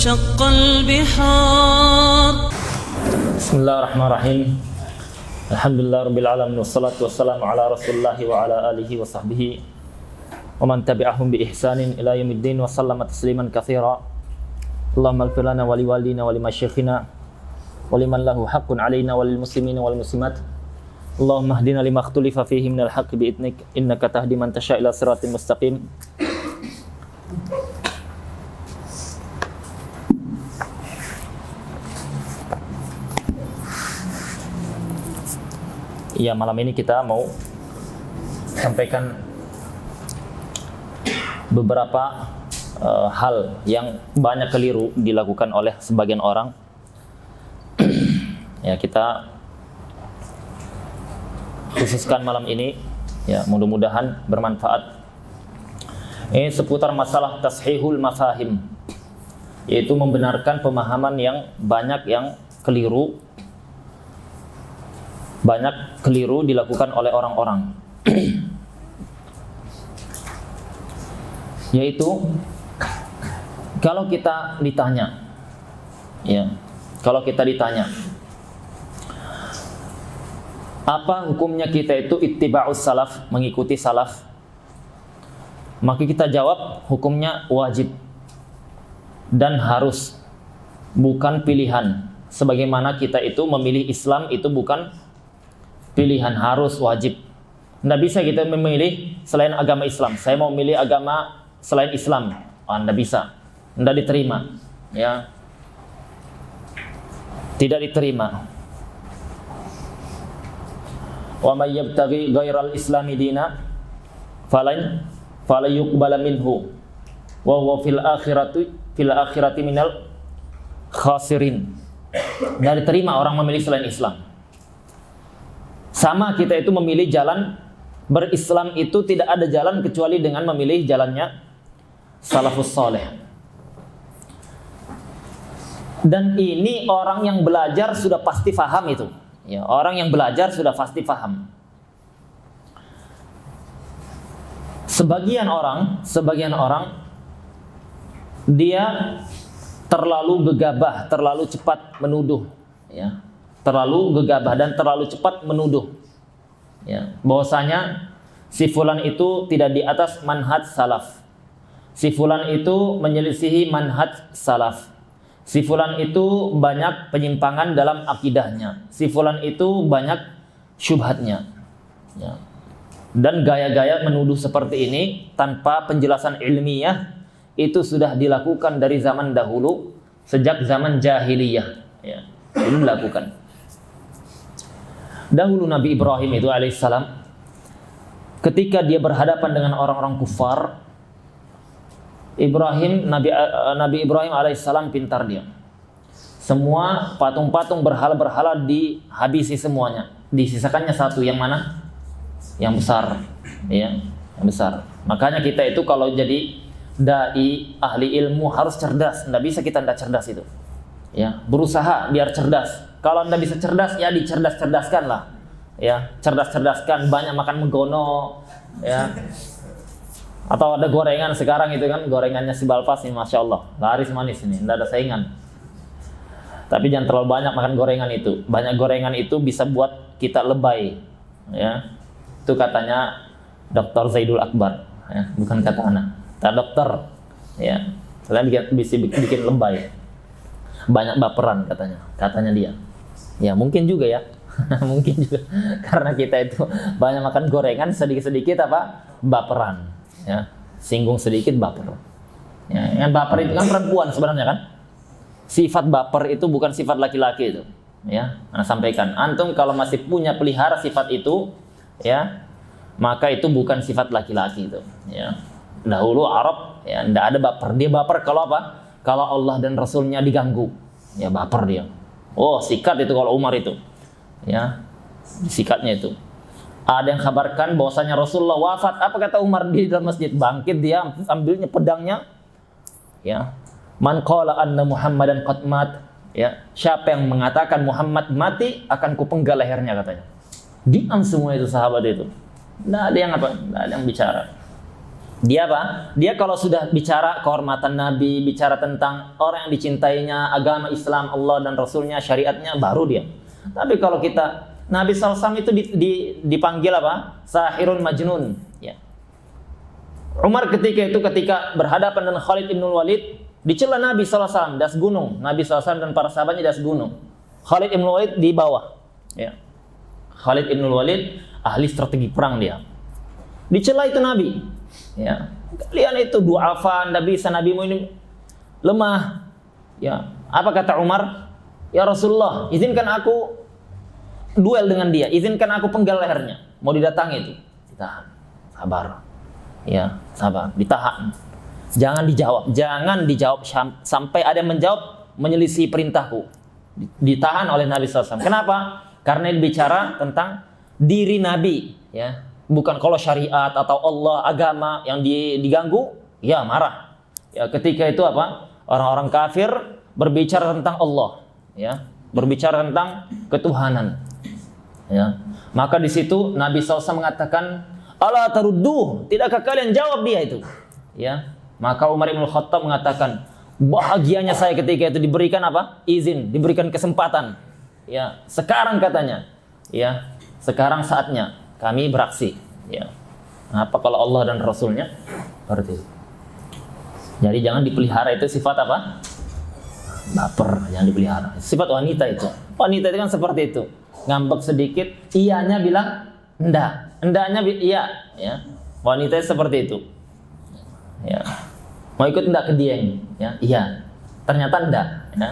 وانشق البحار. بسم الله الرحمن الرحيم. الحمد لله رب العالمين والصلاة والسلام على رسول الله وعلى آله وصحبه ومن تبعهم بإحسان إلى يوم الدين وسلم تسليما كثيرا. اللهم اغفر لنا ولوالدينا ولمشايخنا ولمن له حق علينا وللمسلمين والمسلمات. اللهم اهدنا لما اختلف فيه من الحق بإذنك إنك تهدي من تشاء إلى صراط مستقيم. Ya, malam ini kita mau sampaikan beberapa hal yang banyak keliru dilakukan oleh sebagian orang. Ya, kita khususkan malam ini, ya, mudah-mudahan bermanfaat. Ini seputar masalah tashihul mafahim, yaitu membenarkan pemahaman yang banyak yang keliru. Banyak keliru dilakukan oleh orang-orang. Yaitu kalau kita ditanya, ya, kalau kita ditanya, apa hukumnya kita itu ittiba'us salaf, mengikuti salaf? Maka kita jawab hukumnya wajib dan harus, bukan pilihan. Sebagaimana kita itu memilih Islam itu bukan pilihan, harus, wajib. Nggak bisa kita memilih selain agama Islam. Saya mau memilih agama selain Islam. Nggak bisa. Nggak diterima. Ya. Tidak diterima. Wa may yabtaghi ghairal islami dina falan yuqbala minhu wa huwa fil akhirati minal khasirin. Nggak diterima orang memilih selain Islam. Sama kita itu memilih jalan berislam itu tidak ada jalan kecuali dengan memilih jalannya salafus saleh. Dan ini orang yang belajar sudah pasti paham itu. Ya, orang yang belajar sudah pasti paham. Sebagian orang dia terlalu gegabah, terlalu cepat menuduh, ya. Terlalu gegabah dan terlalu cepat menuduh, ya, bahwasanya si fulan itu tidak di atas manhaj salaf, si fulan itu menyelisihi manhaj salaf, si fulan itu banyak penyimpangan dalam akidahnya, si fulan itu banyak syubhatnya, ya. Dan gaya-gaya menuduh seperti ini tanpa penjelasan ilmiah itu sudah dilakukan dari zaman dahulu, sejak zaman jahiliyah, ya, itu dilakukan. Dahulu Nabi Ibrahim itu alaihissalam, ketika dia berhadapan dengan orang-orang kufar, Nabi Ibrahim alaihissalam pintar dia. Semua patung-patung berhala-berhala dihabisi semuanya. Disisakannya satu, yang mana? Yang besar, ya, yang besar. Makanya kita itu kalau jadi dai ahli ilmu harus cerdas. Nggak bisa kita nggak cerdas itu. Ya, berusaha biar cerdas. Kalau Anda bisa cerdas, ya dicerdas-cerdaskan lah. Ya, cerdas-cerdaskan, banyak makan megono, ya. Atau ada gorengan sekarang itu kan, gorengannya si Balpas ini, Masya Allah, laris manis ini, tidak ada saingan. Tapi jangan terlalu banyak makan gorengan itu. Banyak gorengan itu bisa buat kita lebay, ya. Itu katanya Dr. Zaidul Akbar, ya, bukan kata anak. Kata dokter, ya. Selain bisa bikin lebay. Banyak baperan katanya dia. Ya mungkin juga ya. Mungkin juga karena kita itu banyak makan gorengan, sedikit-sedikit baperan, ya, singgung sedikit baper, ya. Yang baper itu kan perempuan sebenarnya kan, sifat baper itu bukan sifat laki-laki itu, ya. Nah, sampaikan antum kalau masih punya pelihara sifat itu, ya, maka itu bukan sifat laki-laki itu, ya. Dahulu Arab, ya, ndak ada baper. Dia baper kalau apa? Kalau Allah dan Rasulnya diganggu, ya, baper dia. Oh, sikat itu kalau Umar itu, ya, sikatnya itu. Ada yang kabarkan bahwasanya Rasulullah wafat. Apa kata Umar di dalam masjid? Bangkit dia, ambilnya pedangnya, ya. Man qala anna Muhammadan qad mat, ya. Siapa yang mengatakan Muhammad mati, akan kupenggal lehernya, katanya. Diam semua itu sahabat itu. Nggak ada yang bicara. Dia apa? Dia kalau sudah bicara kehormatan Nabi, bicara tentang orang yang dicintainya, agama Islam, Allah dan Rasulnya, syariatnya, baru dia. Tapi kalau kita, Nabi SAW itu dipanggil apa? Sahirun majnun. Ya. Umar ketika berhadapan dengan Khalid ibn Walid, dicela Nabi SAW, das gunung. Nabi SAW dan para sahabatnya das gunung. Khalid ibn Walid di bawah. Ya. Khalid ibn Walid, ahli strategi perang dia. Dicela itu Nabi. Ya, kalian itu du'afa, anda bisa, nabimu ini lemah. Ya, apa kata Umar? Ya Rasulullah, izinkan aku duel dengan dia, izinkan aku penggal lehernya. Mau didatangi itu, ditahan, sabar. Ya, sabar, ditahan. Jangan dijawab sampai ada yang menjawab menyelisih perintahku. Ditahan oleh Nabi SAW. Kenapa? Karena ini bicara tentang diri Nabi. Ya. Bukan kalau syariat atau Allah, agama yang diganggu, ya marah. Ya, ketika itu apa? Orang-orang kafir berbicara tentang Allah, ya, berbicara tentang ketuhanan. Ya. Maka di situ Nabi SAW mengatakan, "Ala tarudduh, tidakkah kalian jawab dia itu?" Ya. Maka Umar bin Khattab mengatakan, bahagianya saya ketika itu diberikan apa? Izin, diberikan kesempatan. Ya, sekarang katanya, ya, sekarang saatnya kami beraksi. Ya. Apa kalau Allah dan Rasulnya seperti itu. Jadi jangan dipelihara itu sifat apa? Baper, jangan dipelihara. Sifat wanita itu. Wanita itu kan seperti itu. Ngambek sedikit, iyanya bilang enggak, endaknya iya, ya. Wanita itu seperti itu. Ya. Mau ikut enggak ke Dieng? Ya, iya. Ternyata enggak, ya.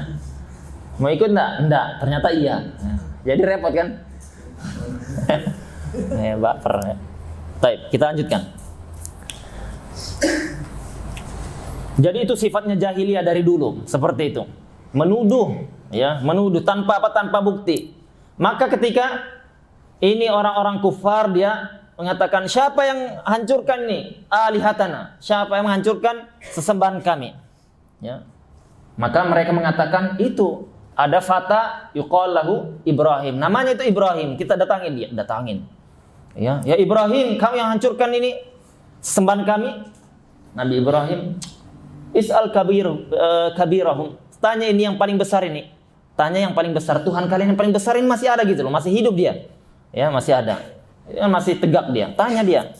Mau ikut enggak? Ternyata iya. Ya. Jadi repot kan? Ya, baper ya. Baik, kita lanjutkan. Jadi itu sifatnya jahiliyah dari dulu, seperti itu. Menuduh, ya, menuduh tanpa bukti. Maka ketika ini orang-orang kufar, dia mengatakan, siapa yang hancurkan ini? Alihatana. Siapa yang menghancurkan sesembahan kami? Ya. Maka mereka mengatakan itu ada fata yuqal lahu Ibrahim. Namanya itu Ibrahim. Kita datangin dia, datangin. Ya Ibrahim, kamu yang hancurkan ini sesembahan kami. Nabi Ibrahim, is'al kabirahum. Tanya ini yang paling besar ini. Tanya yang paling besar. Tuhan kalian yang paling besar ini masih ada gitu loh, masih hidup dia. Ya, masih ada. Ya, masih tegak dia. Tanya dia.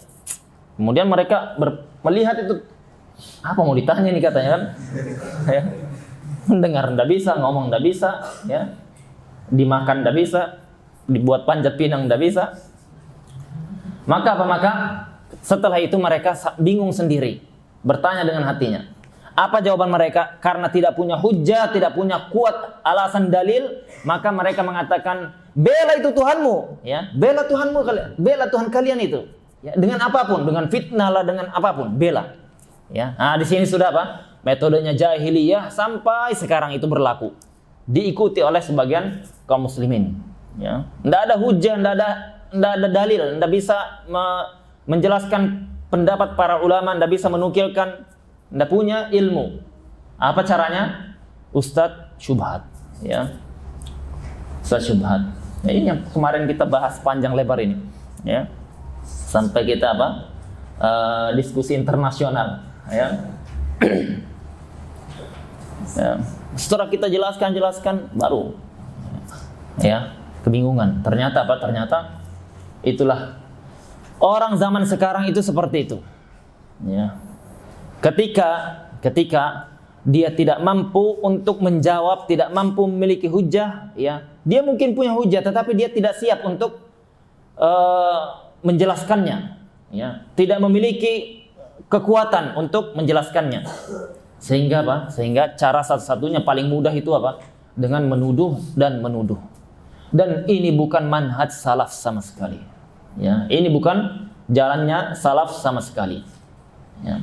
Kemudian mereka melihat itu, apa mau ditanya nih katanya kan? Ya. Mendengar enggak bisa, ngomong enggak bisa, ya. Dimakan enggak bisa, dibuat panjat pinang enggak bisa. Maka apa? Maka setelah itu mereka bingung sendiri, bertanya dengan hatinya. Apa jawaban mereka? Karena tidak punya hujjah, tidak punya kuat alasan dalil, maka mereka mengatakan, bela itu Tuhanmu, ya, bela Tuhanmu kalian, bela Tuhan kalian itu, ya, dengan apapun, dengan fitnah lah, dengan apapun, bela. Ya, nah di sini sudah apa? Metodenya jahiliyah sampai sekarang itu berlaku, diikuti oleh sebagian kaum muslimin. Ya, tidak ada hujjah, tidak ada dalil, tidak bisa menjelaskan pendapat para ulama, tidak bisa menukilkan, tidak punya ilmu. Apa caranya? Ustadz syubhat, ya. Ustadz syubhat. Ya, ini yang kemarin kita bahas panjang lebar ini, ya. Sampai kita apa? Diskusi internasional, ya. Ya. Setelah kita jelaskan baru, ya, kebingungan. Ternyata apa? Ternyata itulah orang zaman sekarang itu seperti itu. Ya. Ketika dia tidak mampu untuk menjawab, tidak mampu memiliki hujjah, ya, dia mungkin punya hujjah, tetapi dia tidak siap untuk menjelaskannya, ya, tidak memiliki kekuatan untuk menjelaskannya. Sehingga apa? Sehingga cara satu-satunya paling mudah itu apa? Dengan menuduh dan menuduh. Dan ini bukan manhaj salaf sama sekali. Ya, ini bukan jalannya salaf sama sekali. Ya.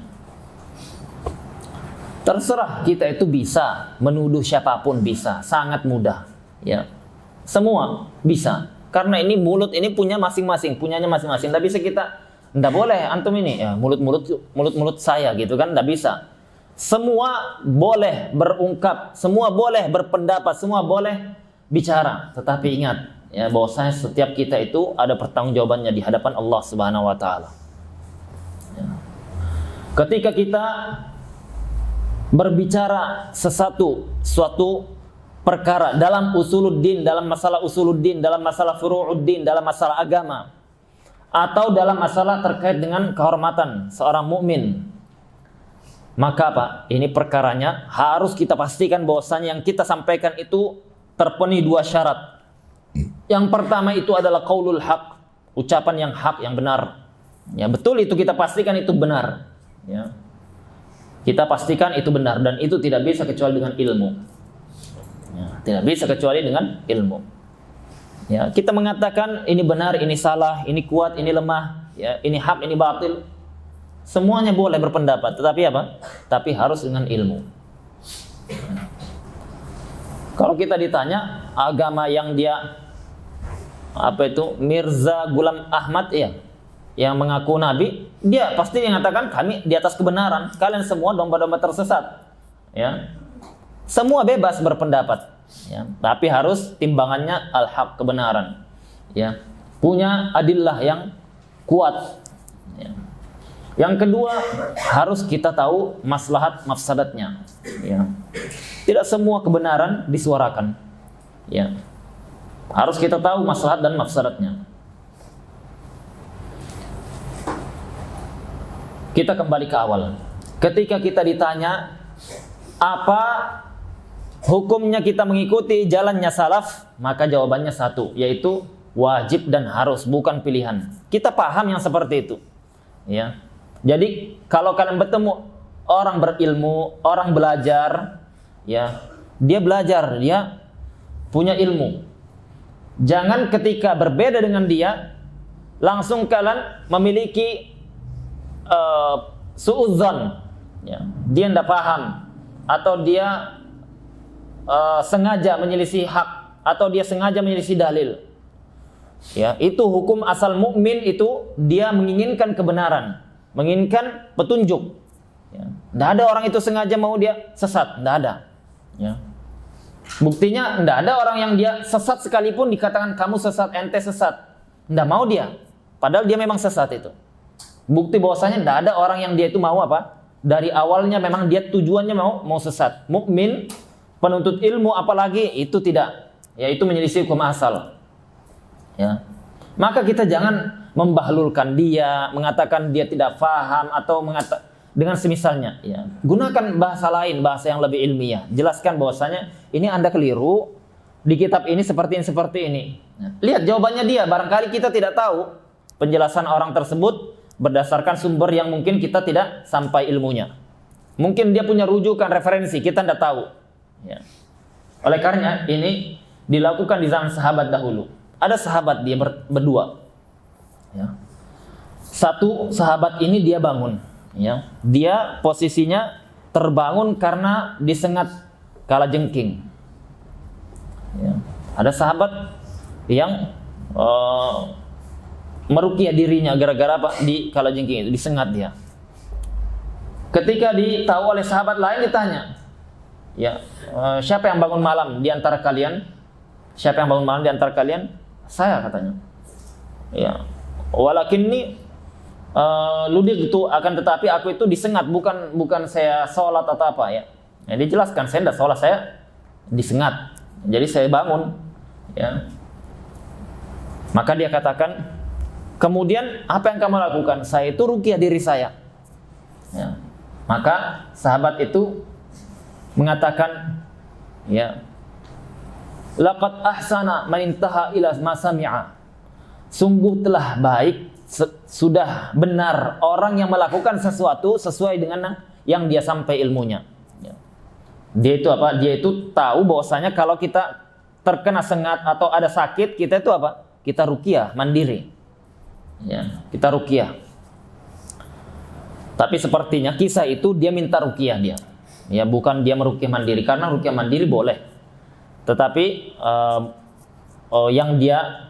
Terserah kita itu bisa menuduh siapapun, bisa, sangat mudah. Ya, semua bisa. Karena ini mulut ini punya masing-masing, punyanya masing-masing. Tidak bisa kita, tidak boleh antum ini, ya, mulut saya gitu kan, tidak bisa. Semua boleh berungkap, semua boleh berpendapat, semua boleh bicara. Tetapi ingat, ya, bahwasanya setiap kita itu ada pertanggungjawabannya di hadapan Allah Subhanahu Wa Taala. Ya. Ketika kita berbicara suatu perkara dalam usuluddin, dalam masalah usuluddin, dalam masalah furu'uddin, dalam masalah agama, atau dalam masalah terkait dengan kehormatan seorang mukmin, maka apa? Ini perkaranya harus kita pastikan bahwasanya yang kita sampaikan itu terpenuhi dua syarat. Yang pertama itu adalah qaulul haq, ucapan yang hak, yang benar. Ya, betul itu kita pastikan itu benar. Ya. Kita pastikan itu benar dan itu tidak bisa kecuali dengan ilmu. Ya, tidak bisa kecuali dengan ilmu. Ya, kita mengatakan ini benar, ini salah, ini kuat, ini lemah, ya, ini hak, ini batil. Semuanya boleh berpendapat, tetapi apa? Tapi harus dengan ilmu. Kalau kita ditanya agama yang dia Mirza Ghulam Ahmad ya, yang mengaku nabi, dia pasti mengatakan kami di atas kebenaran, kalian semua domba-domba tersesat. Ya. Semua bebas berpendapat, ya, tapi harus timbangannya al-haq, kebenaran. Ya. Punya adillah yang kuat. Ya. Yang kedua, harus kita tahu maslahat mafsadatnya. Ya. Tidak semua kebenaran disuarakan. Ya. Harus kita tahu maslahat dan mafsadatnya. Kita kembali ke awal. Ketika kita ditanya apa hukumnya kita mengikuti jalannya salaf, maka jawabannya satu, yaitu wajib dan harus, bukan pilihan. Kita paham yang seperti itu. Ya. Jadi kalau kalian bertemu orang berilmu, orang belajar, ya, dia belajar, dia punya ilmu. Jangan ketika berbeda dengan dia langsung kalian memiliki suudzon, ya, dia tidak paham atau dia sengaja menyelisih hak atau dia sengaja menyelisih dalil. Ya, itu hukum asal mukmin itu dia menginginkan kebenaran, menginginkan petunjuk. Ya. Tidak ada orang itu sengaja mau dia sesat, tidak ada. Ya. Buktinya tidak ada orang yang dia sesat sekalipun dikatakan kamu sesat, ente sesat, tidak mau dia. Padahal dia memang sesat itu. Bukti bahwasanya tidak ada orang yang dia itu mau apa? Dari awalnya memang dia tujuannya mau sesat. Mukmin, penuntut ilmu apalagi itu tidak. Ya, itu menyelisih hukum asal. Ya. Maka kita jangan membahlulkan dia, mengatakan dia tidak faham atau dengan semisalnya, ya. Gunakan bahasa lain, bahasa yang lebih ilmiah. Jelaskan bahwasanya ini Anda keliru, di kitab ini seperti ini. Nah, lihat jawabannya dia, barangkali kita tidak tahu penjelasan orang tersebut berdasarkan sumber yang mungkin kita tidak sampai ilmunya. Mungkin dia punya rujukan referensi, kita tidak tahu. Ya. Oleh karena ini dilakukan di zaman sahabat dahulu. Ada sahabat dia berdua. Ya. Satu sahabat ini dia bangun. Ya, dia posisinya terbangun karena disengat kalajengking. Ya. Ada sahabat yang meruqyah dirinya gara-gara apa? Di kalajengking itu disengat dia. Ketika ditahu oleh sahabat lain ditanya, ya, siapa yang bangun malam di antara kalian? Siapa yang bangun malam di antara kalian? Saya, katanya. Ya, walakinni ludik itu, akan tetapi aku itu disengat, bukan saya sholat atau apa, ya. Ya, dijelaskan saya tidak sholat, saya disengat, jadi saya bangun, ya. Maka dia katakan, kemudian apa yang kamu lakukan? Saya itu ruqyah diri saya. Ya. Maka sahabat itu mengatakan, ya, laqad ahsana man intaha ila ma sami'a. Sungguh telah baik, sudah benar orang yang melakukan sesuatu sesuai dengan yang dia sampai ilmunya. Dia itu apa? Dia itu tahu bahwasanya kalau kita terkena sengat atau ada sakit, kita itu apa? Kita ruqyah mandiri. Ya, kita ruqyah. Tapi sepertinya kisah itu dia minta ruqyah dia. Ya, bukan dia meruqyah mandiri, karena ruqyah mandiri boleh. Tetapi yang dia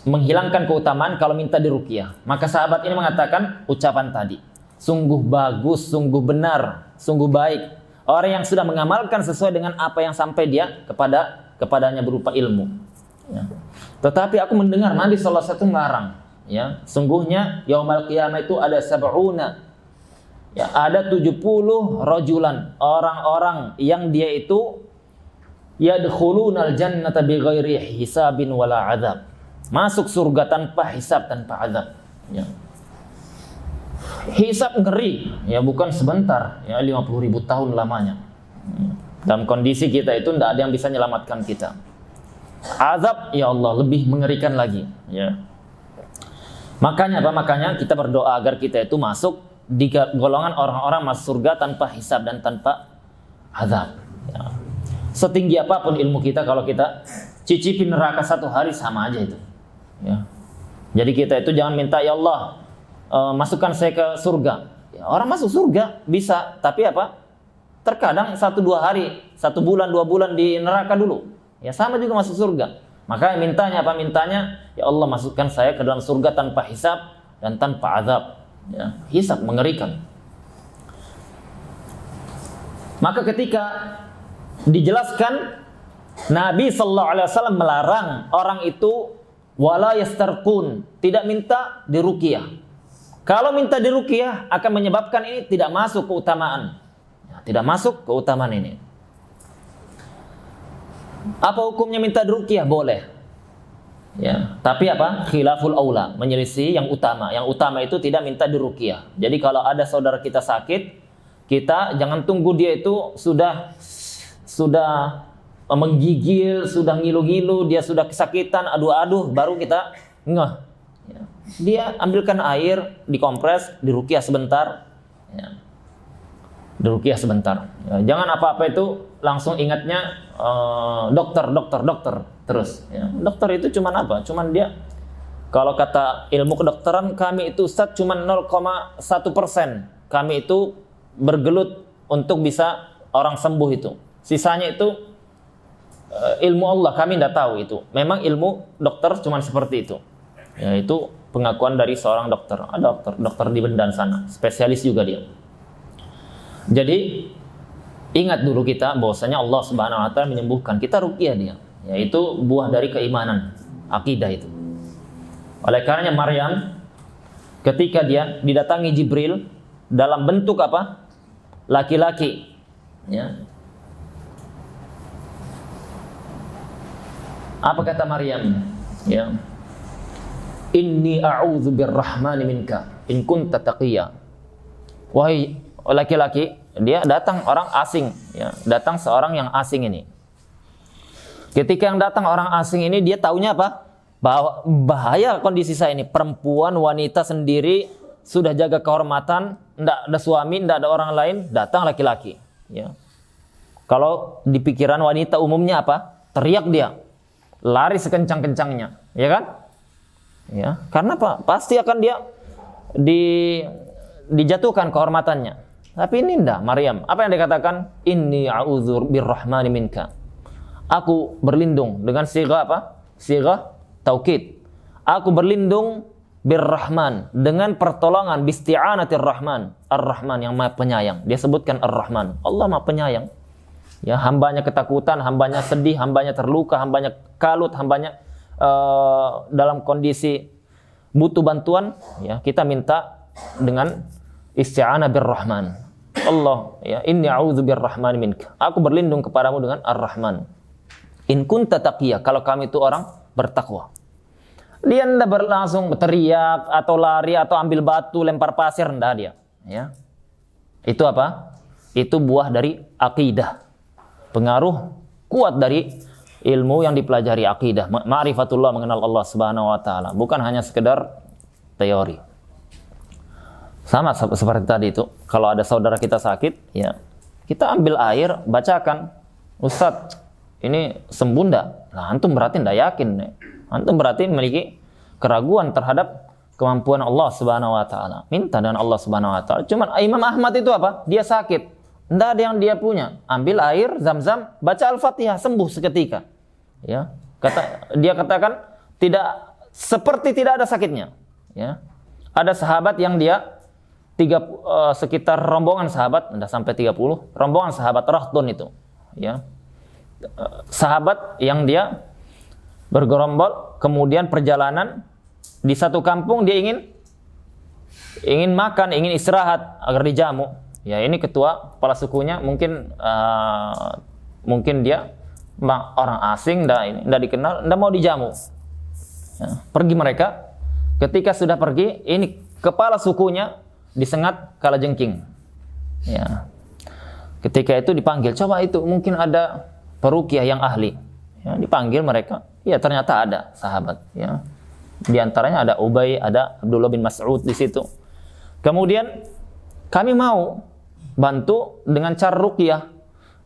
menghilangkan keutamaan kalau minta diruqyah. Maka sahabat ini mengatakan ucapan tadi, sungguh bagus, sungguh benar, sungguh baik. Orang yang sudah mengamalkan sesuai dengan apa yang sampai dia kepadanya berupa ilmu. Ya. Tetapi aku mendengar Nabi SAW melarang. Ya, sungguhnya yaumal qiyamah itu ada sab'una, Ya, ada 70 rajulan, orang-orang yang dia itu yadkhulunal jannata bighairi hisabin wala adzab. Masuk surga tanpa hisab, tanpa azab. Ya. Hisab ngeri, ya bukan sebentar, ya 50.000 tahun lamanya. Dalam kondisi kita itu tidak ada yang bisa menyelamatkan kita. Azab, ya Allah, lebih mengerikan lagi, ya. Makanya apa? Makanya kita berdoa agar kita itu masuk di golongan orang-orang masuk surga tanpa hisab dan tanpa azab. Ya. Setinggi apapun ilmu kita, kalau kita cicipi neraka satu hari sama aja itu. Ya. Jadi kita itu jangan minta, ya Allah, masukkan saya ke surga. Ya, orang masuk surga bisa, tapi apa? Terkadang 1-2 hari, 1 bulan, 2 bulan di neraka dulu. Ya sama juga masuk surga. Maka mintanya apa? Mintanya, ya Allah, masukkan saya ke dalam surga tanpa hisab dan tanpa azab. Ya, hisab mengerikan. Maka ketika dijelaskan, Nabi sallallahu alaihi wasallam melarang orang itu wala yastarqun, tidak minta diruqyah. Kalau minta diruqyah akan menyebabkan ini tidak masuk keutamaan. Ya, tidak masuk keutamaan ini. Apa hukumnya minta diruqyah? Boleh. Ya, tapi apa? Khilaful aula, menyelisih yang utama. Yang utama itu tidak minta diruqyah. Jadi kalau ada saudara kita sakit, kita jangan tunggu dia itu sudah menggigil, sudah ngilu-ngilu, dia sudah kesakitan, aduh-aduh, baru kita ngeh. Ya. Dia ambilkan air, dikompres, diruqyah sebentar. Ya. Diruqyah sebentar. Ya, jangan apa-apa itu langsung ingatnya dokter terus. Ya. Dokter itu cuman apa? Cuman dia, kalau kata ilmu kedokteran kami itu Ustaz cuman 0,1%. Kami itu bergelut untuk bisa orang sembuh itu. Sisanya itu ilmu Allah, kami tidak tahu itu. Memang ilmu dokter cuman seperti itu. Ya, itu pengakuan dari seorang dokter. Ada dokter di Bendan sana, spesialis juga dia. Jadi ingat dulu kita bahwasanya Allah Subhanahu wa taala menyembuhkan. Kita ruqyah dia. Yaitu buah dari keimanan, akidah itu. Oleh karenanya Maryam ketika dia didatangi Jibril dalam bentuk apa? Laki-laki. Ya. Apa kata Maryam? Ya. Inni a'udzu birrahmani minka in kunta taqiyya. Wahai laki-laki, dia datang orang asing, ya. Datang seorang yang asing ini. Ketika yang datang orang asing ini, dia taunya apa? Bahwa bahaya kondisi saya ini. Perempuan, wanita sendiri, sudah jaga kehormatan, tidak ada suami, tidak ada orang lain, datang laki-laki. Ya. Kalau di pikiran wanita umumnya apa? Teriak dia, lari sekencang-kencangnya, ya kan? Ya, karena apa? Pasti akan dia dijatuhkan kehormatannya. Tapi ini enggak, Maryam. Apa yang dikatakan? Inni a'udzu birrahmani minka. Aku berlindung dengan sighah apa? Sighah taukid. Aku berlindung birrahman, dengan pertolongan bisti'anatir rahman. Ar-Rahman yang Maha Penyayang. Dia sebutkan Ar-Rahman. Allah Maha Penyayang. Ya, hambanya ketakutan, hambanya sedih, hambanya terluka, hambanya kalut, hambanya dalam kondisi butuh bantuan, ya, kita minta dengan isti'anah birrahman. Allah, ya, inni a'udzu birrahmani minka. Aku berlindung kepadamu dengan Ar-Rahman. In kunta taqiyya, kalau kami itu orang bertakwa. Dia tidak berlangsung teriak atau lari atau ambil batu lempar pasir, enggak dia, ya. Itu apa? Itu buah dari akidah. Pengaruh kuat dari ilmu yang dipelajari akidah, ma'rifatullah, mengenal Allah Subhanahu wa taala, bukan hanya sekedar teori. Sama seperti tadi itu, kalau ada saudara kita sakit, ya, kita ambil air, bacakan, Ustadz, ini sembuh enggak? Nah, antum berarti enggak yakin, nih. Antum berarti memiliki keraguan terhadap kemampuan Allah Subhanahu wa taala. Minta dengan Allah Subhanahu wa taala. Cuman Imam Ahmad itu apa? Dia sakit, enggak ada yang dia punya. Ambil air Zam-Zam, baca Al-Fatihah, sembuh seketika. Ya, dia katakan seperti tidak ada sakitnya. Ya, ada sahabat yang dia sekitar rombongan sahabat, tidak sampai 30, rombongan sahabat Rahdun itu. Ya, sahabat yang dia bergerombol, kemudian perjalanan di satu kampung dia ingin ingin makan, ingin istirahat agar dijamu. Ya, ini ketua kepala sukunya mungkin dia orang asing, ndak dikenal, ndak mau dijamu. Ya, pergi mereka. Ketika sudah pergi, ini kepala sukunya disengat kalajengking. Ya. Ketika itu dipanggil, coba itu mungkin ada peruqyah yang ahli. Ya, dipanggil mereka. Ya, ternyata ada sahabat. Ya. Di antaranya ada Ubay, ada Abdullah bin Mas'ud di situ. Kemudian kami mau bantu dengan cara ruqyah.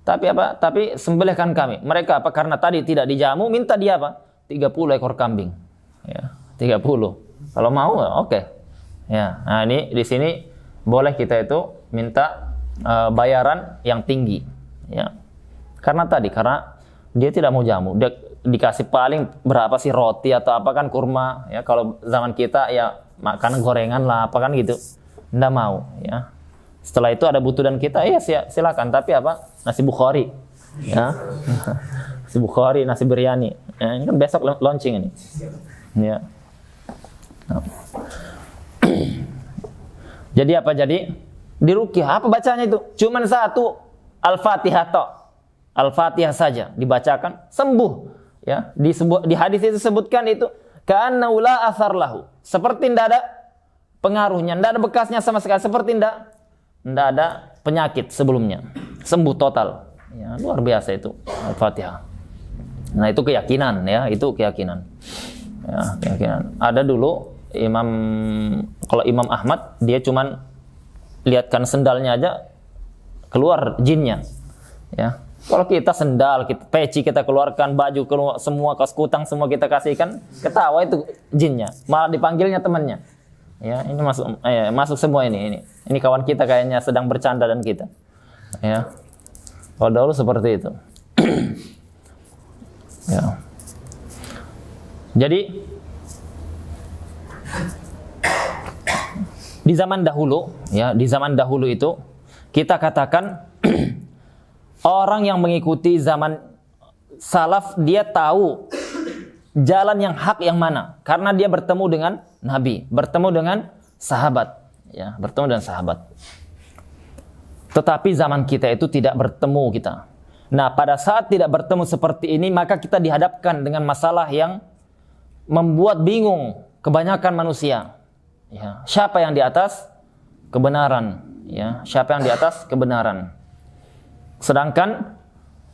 Tapi sembelihkan kami. Mereka apa? Karena tadi tidak dijamu, minta dia apa? 30 ekor kambing. Ya, 30. Kalau mau, oke. Ya, nah ini di sini boleh kita itu minta bayaran yang tinggi. Ya. Karena dia tidak mau jamu. Dia dikasih paling berapa sih, roti atau apa kan, kurma. Ya, kalau zaman kita ya makan gorengan lah, apa kan gitu. Nggak mau. Ya. Setelah itu ada butuh dan kita, ya silakan. Tapi apa? Nasi Bukhari. Ya. Nasi Bukhari, nasi biryani. Ya, ini kan besok launching ini. Ya. Nah. Jadi apa? Jadi diruqyah. Apa bacanya itu? Cuman satu, Al-Fatihah tok. Al-Fatihah saja dibacakan, sembuh. Ya, di hadis itu sebutkan itu ka'anna la athar lahu. Seperti tidak ada pengaruhnya, tidak ada bekasnya sama sekali, seperti tidak ada penyakit sebelumnya. Sembuh total. Ya, luar biasa itu Al-Fatihah. Nah, itu keyakinan ya, itu keyakinan. Ya, keyakinan. Ada dulu kalau Imam Ahmad, dia cuman lihatkan sendalnya aja keluar jinnya. Ya. Kalau kita sendal, peci kita keluarkan, baju keluar, semua kaos kutang semua kita kasihkan, ketawa itu jinnya. Malah dipanggilnya temannya. Ya, ini masuk semua ini. Ini kawan kita kayaknya sedang bercanda dan kita. Ya. Kalau dahulu seperti itu. Ya. Jadi di zaman dahulu itu kita katakan orang yang mengikuti zaman salaf, dia tahu jalan yang hak yang mana, karena dia bertemu dengan Nabi, bertemu dengan sahabat, ya, bertemu dengan sahabat. Tetapi zaman kita itu tidak bertemu kita. Nah, pada saat tidak bertemu seperti ini, maka kita dihadapkan dengan masalah yang membuat bingung kebanyakan manusia. Ya, siapa yang di atas kebenaran? Ya, siapa yang di atas kebenaran? Sedangkan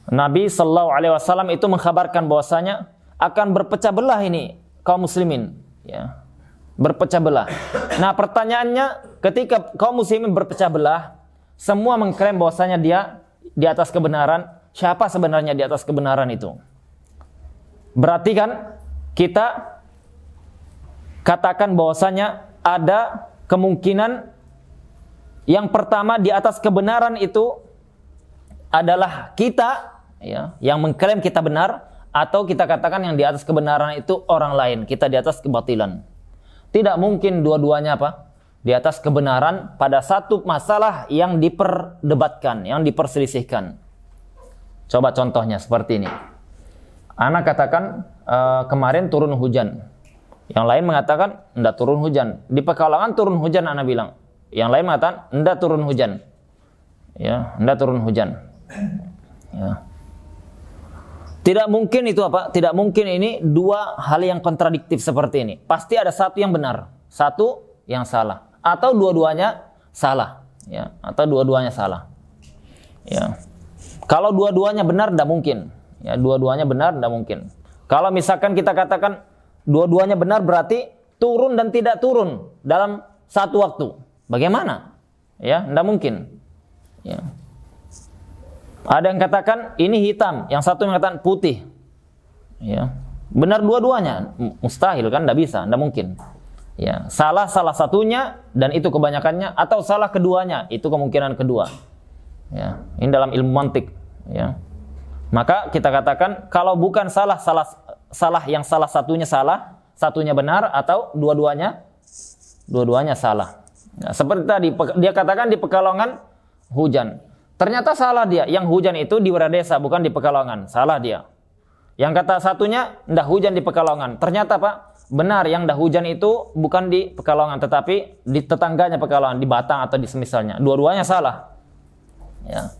Nabi Sallallahu Alaihi Wasallam itu mengkhabarkan bahwasanya akan berpecah belah ini kaum muslimin. Ya, berpecah belah. Nah, pertanyaannya, ketika kaum muslimin berpecah belah, semua mengklaim bahwasanya dia di atas kebenaran. Siapa sebenarnya di atas kebenaran itu? Berarti kan kita katakan bahwasanya ada kemungkinan yang pertama di atas kebenaran itu adalah kita, ya, yang mengklaim kita benar, atau kita katakan yang di atas kebenaran itu orang lain, kita di atas kebatilan. Tidak mungkin dua-duanya apa? Di atas kebenaran pada satu masalah yang diperdebatkan, yang diperselisihkan. Coba contohnya seperti ini. Ana katakan kemarin turun hujan. Yang lain mengatakan enggak turun hujan. Di Pekalongan turun hujan, ana bilang. Yang lain mengatakan enggak turun hujan. Ya, enggak turun hujan. Ya. Tidak mungkin itu apa? Tidak mungkin ini dua hal yang kontradiktif seperti ini. Pasti ada satu yang benar, satu yang salah, atau dua-duanya salah, ya, atau dua-duanya salah. Ya. Kalau dua-duanya benar, tidak mungkin. Ya, dua-duanya benar, tidak mungkin. Kalau misalkan kita katakan dua-duanya benar, berarti turun dan tidak turun dalam satu waktu. Bagaimana? Ya, tidak mungkin. Ya. Ada yang katakan ini hitam, yang satu mengatakan putih. Ya. Benar dua-duanya, mustahil kan, tidak bisa, tidak mungkin. Ya, salah satunya dan itu kebanyakannya, atau salah keduanya, itu kemungkinan kedua. Ya, ini dalam ilmu mantik. Ya. Maka kita katakan kalau bukan salah yang salah satunya salah, satunya benar, atau dua-duanya salah. Ya, seperti tadi dia katakan di Pekalongan hujan. Ternyata salah dia. Yang hujan itu di Waradesa, bukan di Pekalongan. Salah dia. Yang kata satunya, ndak hujan di Pekalongan. Ternyata Pak, benar yang dah hujan itu bukan di Pekalongan tetapi di tetangganya Pekalongan, di Batang atau di semisalnya. Dua-duanya salah. Ya.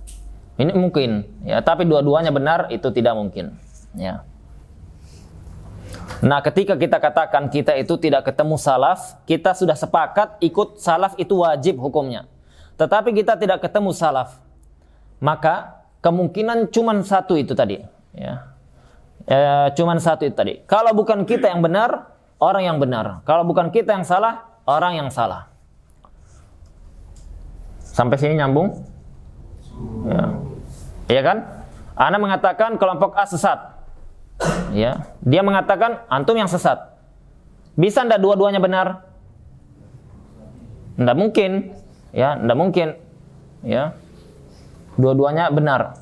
Ini mungkin, ya, tapi dua-duanya benar itu tidak mungkin, ya. Nah, ketika kita katakan kita itu tidak ketemu salaf, kita sudah sepakat ikut salaf itu wajib hukumnya. Tetapi kita tidak ketemu salaf, maka kemungkinan cuman satu itu tadi, ya. Cuman satu itu tadi. Kalau bukan kita yang benar, orang yang benar. Kalau bukan kita yang salah, orang yang salah. Sampai sini nyambung? Ya. Iya kan? Ana mengatakan kelompok A sesat. Ya, dia mengatakan antum yang sesat. Bisa ndak dua-duanya benar? Ndak mungkin. Ya, ndak mungkin. Ya. Dua-duanya benar.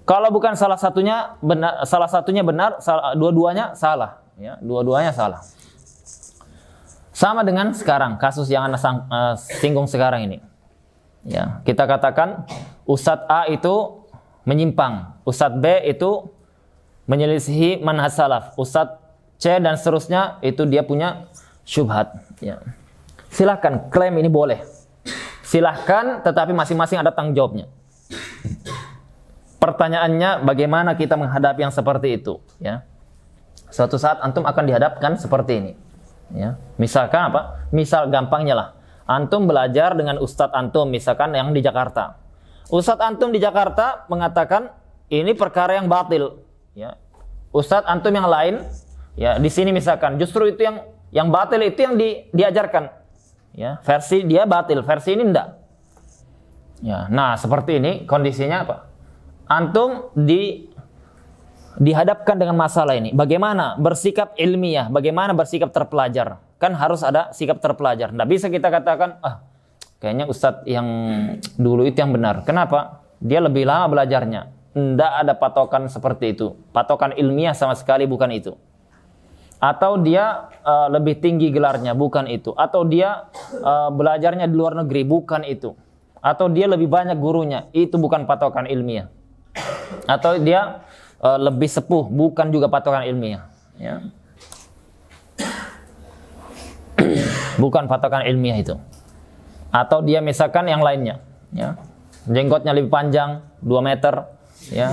Kalau bukan salah satunya benar, dua-duanya salah. Ya, dua-duanya salah. Sama dengan sekarang kasus yang Anda singgung sekarang ini. Ya, kita katakan Ustadz A itu menyimpang, Ustadz B itu menyelisihi manhaj salaf, Ustadz C dan seterusnya itu dia punya syubhat. Ya. Silahkan klaim ini boleh. Silahkan, tetapi masing-masing ada tanggung jawabnya. Pertanyaannya bagaimana kita menghadapi yang seperti itu? Ya. Suatu saat antum akan dihadapkan seperti ini. Ya. Misalkan apa? Misal gampangnya lah. Antum belajar dengan Ustadz antum, misalkan yang di Jakarta. Ustadz antum di Jakarta mengatakan ini perkara yang batil. Ya. Ustadz antum yang lain, ya di sini misalkan justru itu yang batil itu yang diajarkan. Ya, versi dia batil, versi ini enggak. Ya, nah seperti ini kondisinya apa? Antum dihadapkan dengan masalah ini. Bagaimana bersikap ilmiah, bagaimana bersikap terpelajar? Kan harus ada sikap terpelajar. Nggak bisa kita katakan, kayaknya Ustadz yang dulu itu yang benar. Kenapa? Dia lebih lama belajarnya. Nggak ada patokan seperti itu. Patokan ilmiah sama sekali bukan itu. Atau dia lebih tinggi gelarnya, bukan itu. Atau dia belajarnya di luar negeri, bukan itu. Atau dia lebih banyak gurunya, itu bukan patokan ilmiah. Atau dia lebih sepuh, bukan juga patokan ilmiah. Ya. Bukan patokan ilmiah itu. Atau dia misalkan yang lainnya, ya. Jenggotnya lebih panjang 2 meter, ya.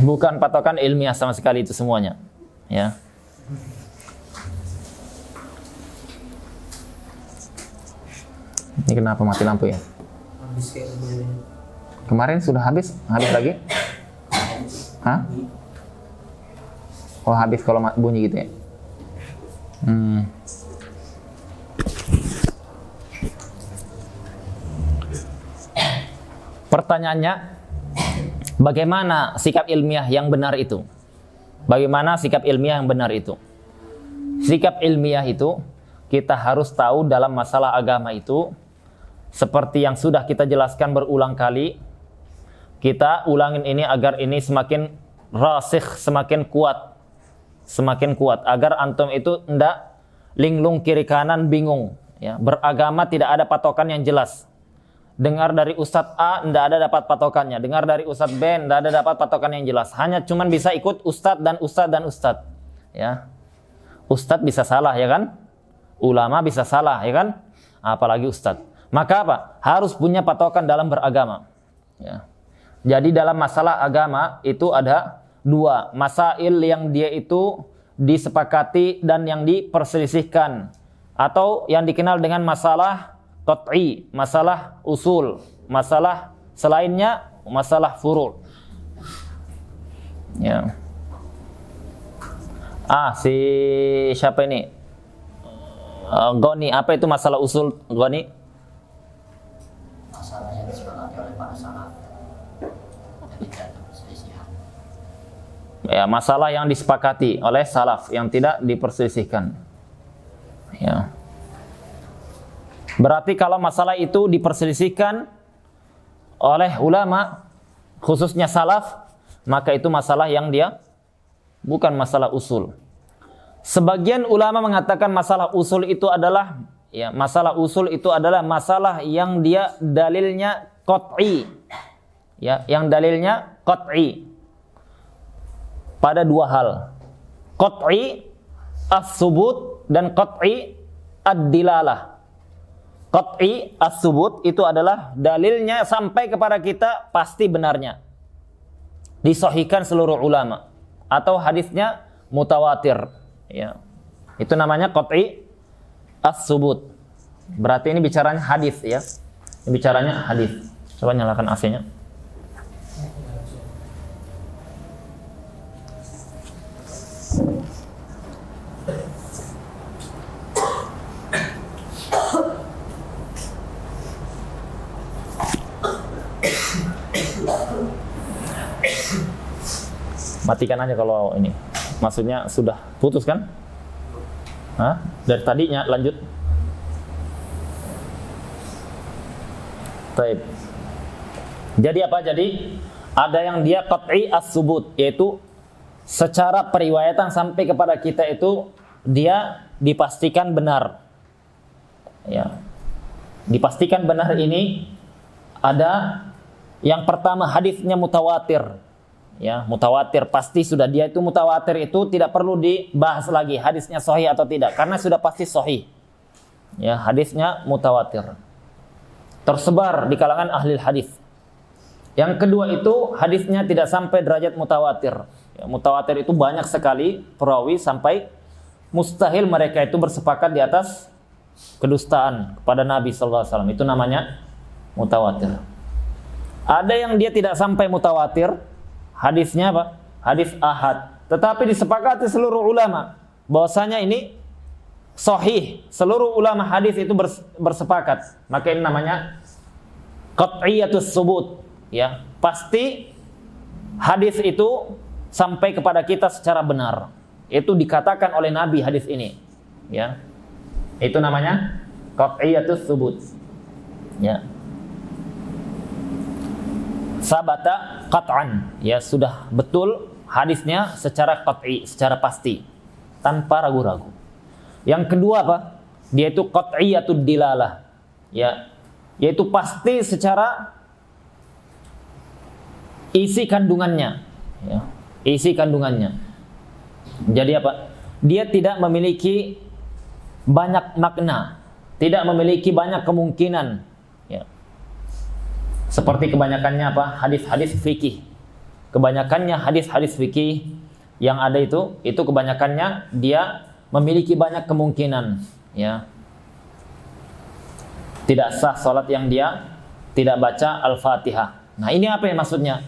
Bukan patokan ilmiah sama sekali itu semuanya, ya. Ini kenapa mati lampu ya? Kemarin sudah habis lagi? Hah? Oh habis kalau bunyi gitu ya? Pertanyaannya, bagaimana sikap ilmiah yang benar itu? Bagaimana sikap ilmiah yang benar itu? Sikap ilmiah itu kita harus tahu dalam masalah agama itu, seperti yang sudah kita jelaskan berulang kali, kita ulangin ini agar ini semakin rasikh, semakin kuat, agar antum itu tidak linglung kiri kanan bingung. Ya, beragama tidak ada patokan yang jelas. Dengar dari Ustadz A, tidak ada dapat patokannya. Dengar dari Ustadz B, tidak ada dapat patokan yang jelas. Hanya cuman bisa ikut Ustadz dan Ustadz dan Ustadz. Ya, Ustadz bisa salah, ya kan? Ulama bisa salah, ya kan? Apalagi Ustadz. Maka apa? Harus punya patokan dalam beragama. Ya. Jadi dalam masalah agama itu ada 2 masail yang dia itu disepakati dan yang diperselisihkan, atau yang dikenal dengan masalah qat'i, masalah usul, masalah selainnya masalah furu'. Ya. Si siapa ini? Ghani, apa itu masalah usul Ghani? Masalah yang disepakati oleh para salaf. Ya, masalah yang disepakati oleh salaf yang tidak diperselisihkan. Ya. Berarti kalau masalah itu diperselisihkan oleh ulama, khususnya salaf, maka itu masalah yang dia bukan masalah usul. Sebagian ulama mengatakan masalah usul itu adalah masalah yang dia dalilnya qat'i. Ya, yang dalilnya qat'i. Pada 2 hal. Qat'i as-subut dan qat'i ad-dilalah. Qat'i as-subut itu adalah dalilnya sampai kepada kita pasti benarnya. Disahihkan seluruh ulama atau hadisnya mutawatir, ya. Itu namanya qat'i as-subut. Berarti ini bicaranya hadis, ya. Ini bicaranya hadis. Coba nyalakan AC-nya. Matikan aja kalau ini. Maksudnya sudah putus kan? Hah? Dari tadinya lanjut. Baik. Jadi apa? Jadi ada yang dia qat'i as-subut, yaitu secara periwayatan sampai kepada kita itu dia dipastikan benar. Ya. Dipastikan benar ini ada yang pertama hadisnya mutawatir. Ya, mutawatir pasti sudah dia itu mutawatir itu tidak perlu dibahas lagi hadisnya sahih atau tidak karena sudah pasti sahih. Ya, hadisnya mutawatir. Tersebar di kalangan ahli hadis. Yang kedua itu hadisnya tidak sampai derajat mutawatir. Ya, mutawatir itu banyak sekali perawi sampai mustahil mereka itu bersepakat di atas kedustaan kepada Nabi sallallahu alaihi wasallam. Itu namanya mutawatir. Ada yang dia tidak sampai mutawatir, hadisnya apa? Hadis ahad. Tetapi disepakati seluruh ulama bahwasanya ini sahih. Seluruh ulama hadis itu bersepakat. Maka ini namanya qat'iyatus subut. Ya, pasti hadis itu sampai kepada kita secara benar. Itu dikatakan oleh Nabi hadis ini. Ya. Itu namanya qat'iyatus subut. Ya. Sabata qat'an, ya sudah betul hadisnya secara qat'i, secara pasti, tanpa ragu-ragu. Yang kedua apa? Dia itu qat'iyatud dilalah, ya, yaitu pasti secara isi kandungannya, ya, isi kandungannya. Jadi apa? Dia tidak memiliki banyak makna, tidak memiliki banyak kemungkinan, ya. Seperti kebanyakannya apa? Hadis-hadis fikih. Kebanyakannya hadis-hadis fikih yang ada itu kebanyakannya dia memiliki banyak kemungkinan, ya. Tidak sah salat yang dia tidak baca Al-Fatihah. Nah, ini apa yang maksudnya?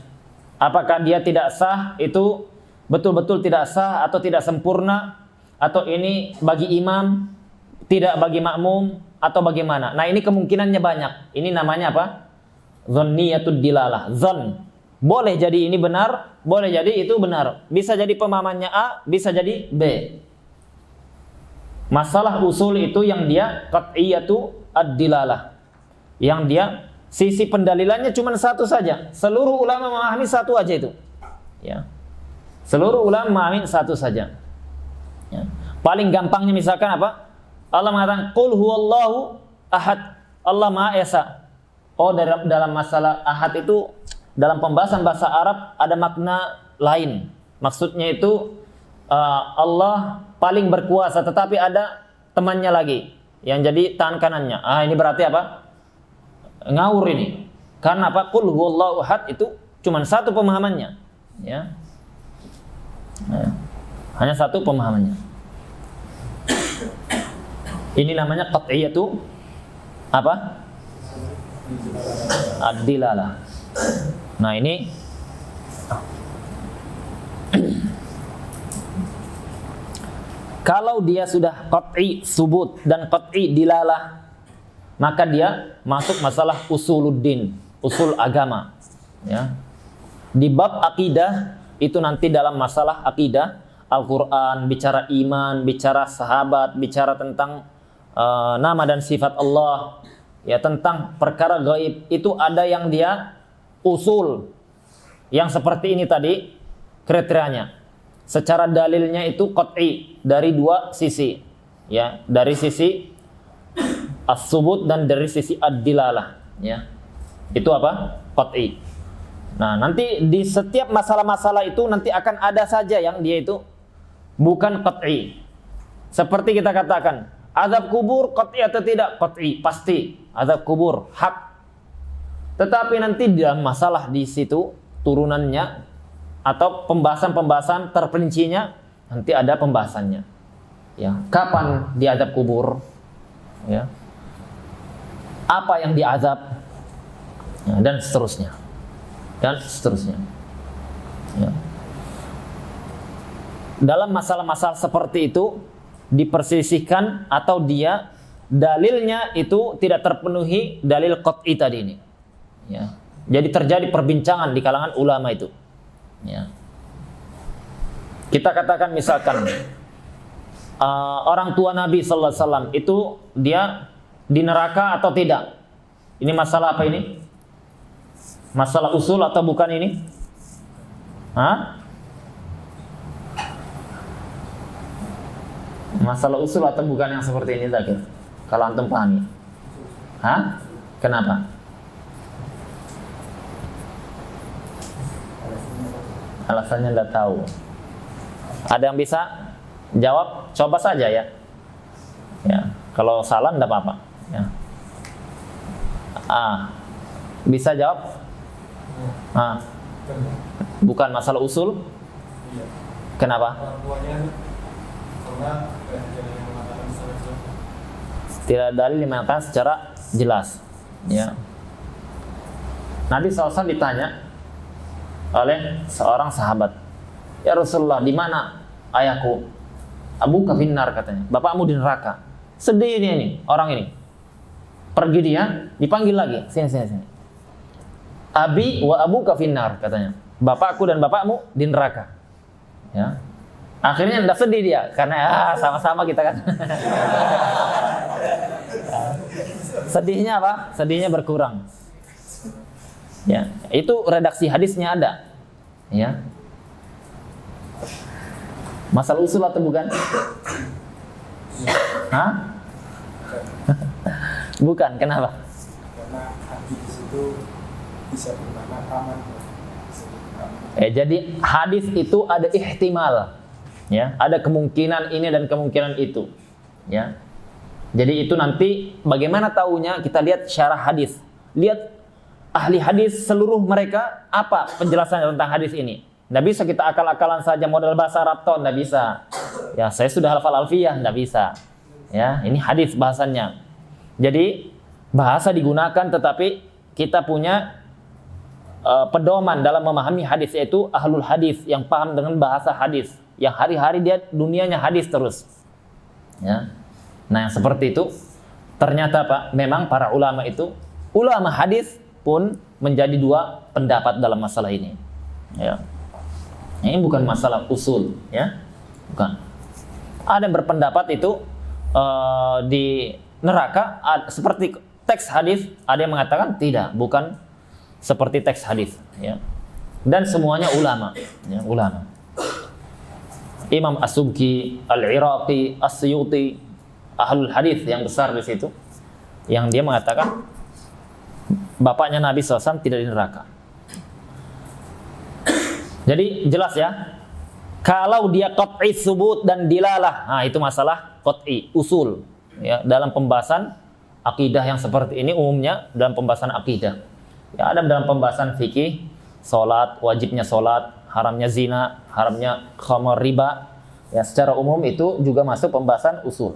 Apakah dia tidak sah itu betul-betul tidak sah atau tidak sempurna, atau ini bagi imam, tidak bagi makmum, atau bagaimana? Nah, ini kemungkinannya banyak. Ini namanya apa? Dhanniyatud dilalah. Zon. Boleh jadi ini benar, boleh jadi itu benar. Bisa jadi pemahamannya A, bisa jadi B. Masalah usul itu yang dia qat'iyatu ad-dilalah. Yang dia sisi pendalilannya cuma satu saja. Seluruh ulama memahami satu aja itu. Ya. Seluruh ulama memahami satu saja. Ya. Paling gampangnya misalkan apa? Allah mengatakan qul huwallahu ahad. Allah Maha Esa. Oh, dalam masalah ahad itu dalam pembahasan bahasa Arab ada makna lain. Maksudnya itu Allah paling berkuasa, tetapi ada temannya lagi yang jadi tangan kanannya. Ini berarti apa? Ngawur ini. Karena apa? Qul huwallahu ahad itu cuma satu pemahamannya, ya. Hanya satu pemahamannya. Ini namanya qat'iyatu apa? Ad-dilalah. Nah, ini kalau dia sudah qat'i subut dan qat'i dilalah, maka dia masuk masalah usuluddin, usul agama, ya. Di bab akidah itu nanti dalam masalah akidah, Al-Qur'an bicara iman, bicara sahabat, bicara tentang nama dan sifat Allah, ya, tentang perkara gaib itu ada yang dia usul yang seperti ini tadi kriterianya. Secara dalilnya itu qat'i dari dua sisi, ya, dari sisi as-subut dan dari sisi ad-dilalah, ya. Itu apa? Qat'i. Nah, nanti di setiap masalah-masalah itu nanti akan ada saja yang dia itu bukan qat'i. Seperti kita katakan, azab kubur qat'i atau tidak? Qat'i, pasti. Azab kubur hak. Tetapi nanti dalam masalah di situ turunannya atau pembahasan-pembahasan terperincinya nanti ada pembahasannya. Ya, kapan diazab kubur? Ya. Apa yang diazab? Ya, dan seterusnya. Dan seterusnya. Ya. Dalam masalah-masalah seperti itu diperselisihkan atau dia dalilnya itu tidak terpenuhi dalil qat'i tadi ini. Ya. Jadi terjadi perbincangan di kalangan ulama itu. Ya. Kita katakan misalkan orang tua Nabi sallallahu alaihi wasallam itu dia di neraka atau tidak? Ini masalah apa ini? Masalah usul atau bukan ini? Hah? Masalah usul atau bukan yang seperti ini tadi? Kalau antum pahami. Hah? Kenapa? Alasannya enggak tahu. Ada yang bisa jawab? Coba saja ya. Ya, kalau salah enggak apa-apa, ya. Bisa jawab? Bukan masalah usul? Kenapa? Tidak dalil yang mengatakan secara jelas. Ya. Nabi SAW ditanya oleh seorang sahabat, ya Rasulullah, di mana ayahku? Abu kafinnar katanya, bapakmu di neraka. Sedih ini orang ini. Pergi dia, dipanggil lagi, sini. Abi wa abu kafinnar katanya, bapakku dan bapakmu di neraka. Ya. Akhirnya tidak sedih dia karena sama-sama kita kan. Sedihnya apa? Sedihnya berkurang. Ya, itu redaksi hadisnya ada. Ya. Masalah usul atau bukan? Hah? Bukan, kenapa? Karena hadis itu bisa bermakna aman. Jadi hadis itu ada ihtimal. Ya, ada kemungkinan ini dan kemungkinan itu. Ya. Jadi itu nanti bagaimana taunya, kita lihat syarah hadis. Lihat ahli hadis seluruh mereka apa penjelasan tentang hadis ini. Nggak bisa kita akal-akalan saja modal bahasa Arab toh, nggak bisa. Ya, saya sudah hafal alfiyah, nggak bisa. Ya, ini hadis bahasannya. Jadi bahasa digunakan tetapi kita punya pedoman dalam memahami hadis, yaitu ahlul hadis yang paham dengan bahasa hadis, yang hari-hari dia dunianya hadis terus. Ya. Nah, yang seperti itu ternyata Pak, memang para ulama itu, ulama hadis pun menjadi dua pendapat dalam masalah ini. Ya. Ini bukan masalah usul, ya. Bukan. Ada yang berpendapat itu di neraka seperti teks hadis, ada yang mengatakan tidak, bukan seperti teks hadis, ya. Dan semuanya ulama, ya, ulama. Imam As-Subki, Al-Iraqi, As-Suyuti, ahlul hadis yang besar di situ, yang dia mengatakan bapaknya Nabi SAW tidak di neraka. Jadi jelas ya, kalau dia qat'i subut dan dilalah, nah itu masalah qat'i, usul. Ya, dalam pembahasan akidah yang seperti ini umumnya dalam pembahasan akidah. Ya, ada dalam pembahasan fikih, salat, wajibnya salat, haramnya zina, haramnya khamar, riba. Ya, secara umum itu juga masuk pembahasan usul.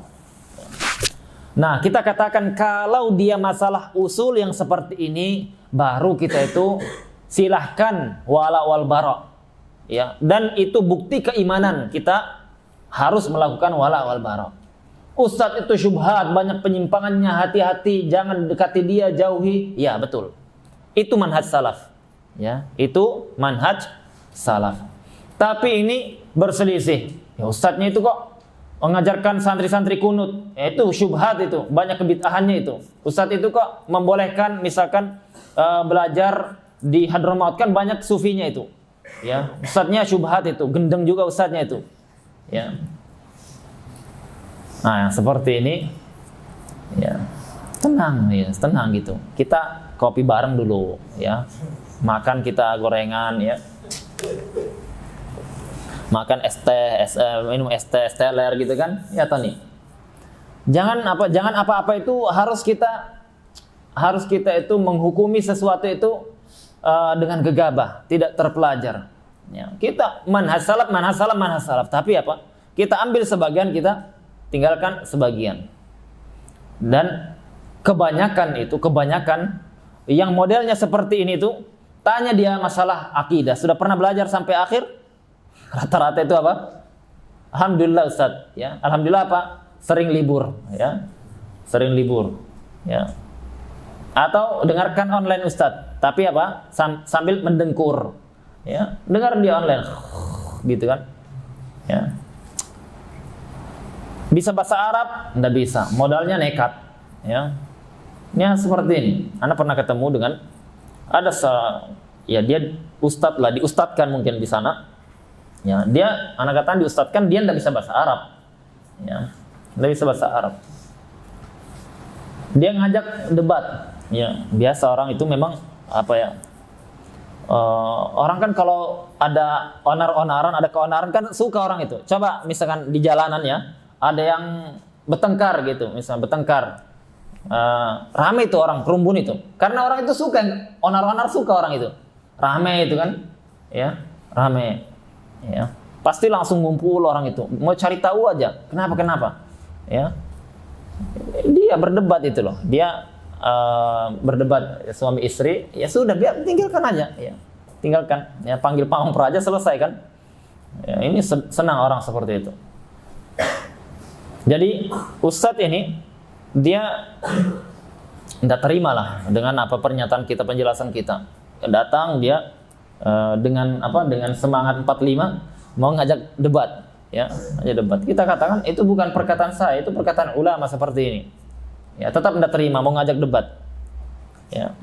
Nah, kita katakan kalau dia masalah usul yang seperti ini, baru kita itu silahkan wala wal bara. Ya, dan itu bukti keimanan, kita harus melakukan wala wal bara. Ustadz itu syubhat, banyak penyimpangannya, hati-hati, jangan dekati dia, jauhi. Ya, betul. Itu manhaj salaf. Ya, itu manhaj salaf. Tapi ini berselisih. Ya, ustadznya itu kok mengajarkan santri-santri kunut. Ya, itu syubhat itu, banyak kebid'ahannya itu. Ustadz itu kok membolehkan misalkan belajar di Hadramaut, kan banyak sufinya itu. Ya, ustadznya syubhat itu, gendeng juga ustadznya itu. Ya. Nah, yang seperti ini, ya tenang ya, tenang gitu. Kita kopi bareng dulu, ya. Makan kita gorengan, ya. makan es teh, minum es teh, es teler gitu kan? Ya Tony. Jangan apa-apa itu harus kita itu menghukumi sesuatu itu dengan gegabah, tidak terpelajar. Ya, kita manhaj salaf, tapi apa? Kita ambil sebagian, kita tinggalkan sebagian. Dan kebanyakan yang modelnya seperti ini tuh, tanya dia masalah akidah, sudah pernah belajar sampai akhir? Rata-rata itu apa? Alhamdulillah Ustaz, ya. Alhamdulillah apa? Sering libur, ya. Sering libur, ya. Atau dengarkan online Ustaz, tapi apa? Sambil mendengkur, ya. Dengar dia online, gitu kan? Ya. Bisa bahasa Arab? Nggak bisa, modalnya nekat, ya. Ini seperti ini. Anda pernah ketemu dengan dia ustadz lah, diustadkan mungkin di sana. Ya, dia anak kata diustadkan, dia nggak bisa bahasa Arab. Ya, nggak bisa bahasa Arab. Dia ngajak debat. Ya, biasa orang itu memang apa ya? Orang kan kalau ada onar-onaran, ada keonaran kan suka orang itu. Coba misalkan di jalanan ya, ada yang bertengkar gitu, misalnya bertengkar. Rame itu orang, kerumbun itu. Karena orang itu suka, onar-onar suka orang itu. Rame itu kan, ya, rame. Ya, pasti langsung ngumpul orang itu. Mau cari tahu aja, kenapa? Ya, dia berdebat itu loh. Dia berdebat suami istri. Ya sudah, biar tinggalkan aja. Ya, tinggalkan. Ya, panggil pamong praja, selesai kan. Ya, ini senang orang seperti itu. Jadi Ustadz ini dia tidak terima lah dengan apa pernyataan kita, penjelasan kita. Datang dia dengan semangat 45 mau ngajak debat, ya, ngajak debat. Kita katakan itu bukan perkataan saya, itu perkataan ulama seperti ini. Ya, tetap tidak terima, mau ngajak debat. Ya.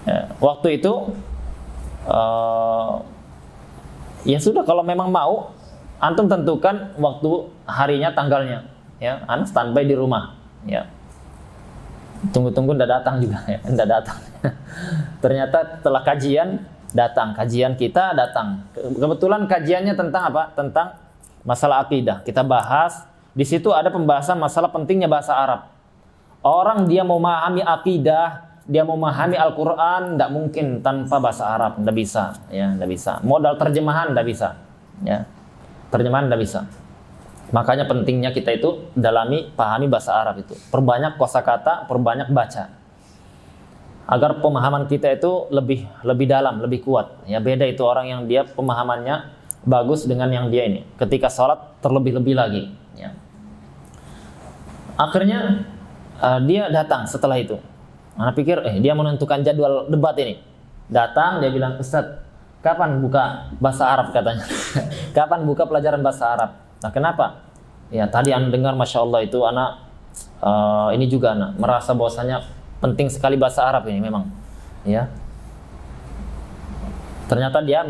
Ya, waktu itu ya sudah, kalau memang mau antum tentukan waktu, harinya, tanggalnya. Ya, anak standby di rumah. Ya. Tunggu-tunggu ndak datang juga, ya, ndak datang. Ternyata setelah kajian datang, kajian kita datang. Kebetulan kajiannya tentang apa? Tentang masalah akidah. Kita bahas, di situ ada pembahasan masalah pentingnya bahasa Arab. Orang dia mau memahami akidah, dia mau memahami Al-Qur'an, ndak mungkin tanpa bahasa Arab, ndak bisa, ya, ndak bisa. Modal terjemahan ndak bisa, ya. Terjemahan ndak bisa. Makanya pentingnya kita itu pahami bahasa Arab itu. Perbanyak kosakata, perbanyak baca. Agar pemahaman kita itu lebih dalam, lebih kuat. Ya, beda itu orang yang dia pemahamannya bagus dengan yang dia ini. Ketika sholat terlebih-lebih lagi. Ya. Akhirnya dia datang setelah itu. Anak pikir dia menentukan jadwal debat ini. Datang, dia bilang, Ustaz, kapan buka bahasa Arab katanya? Kapan buka pelajaran bahasa Arab? Nah, kenapa? Ya, tadi Anda dengar, Masya Allah, itu anak ini juga anak merasa bahwasanya penting sekali bahasa Arab ini memang. Ya. Ternyata dia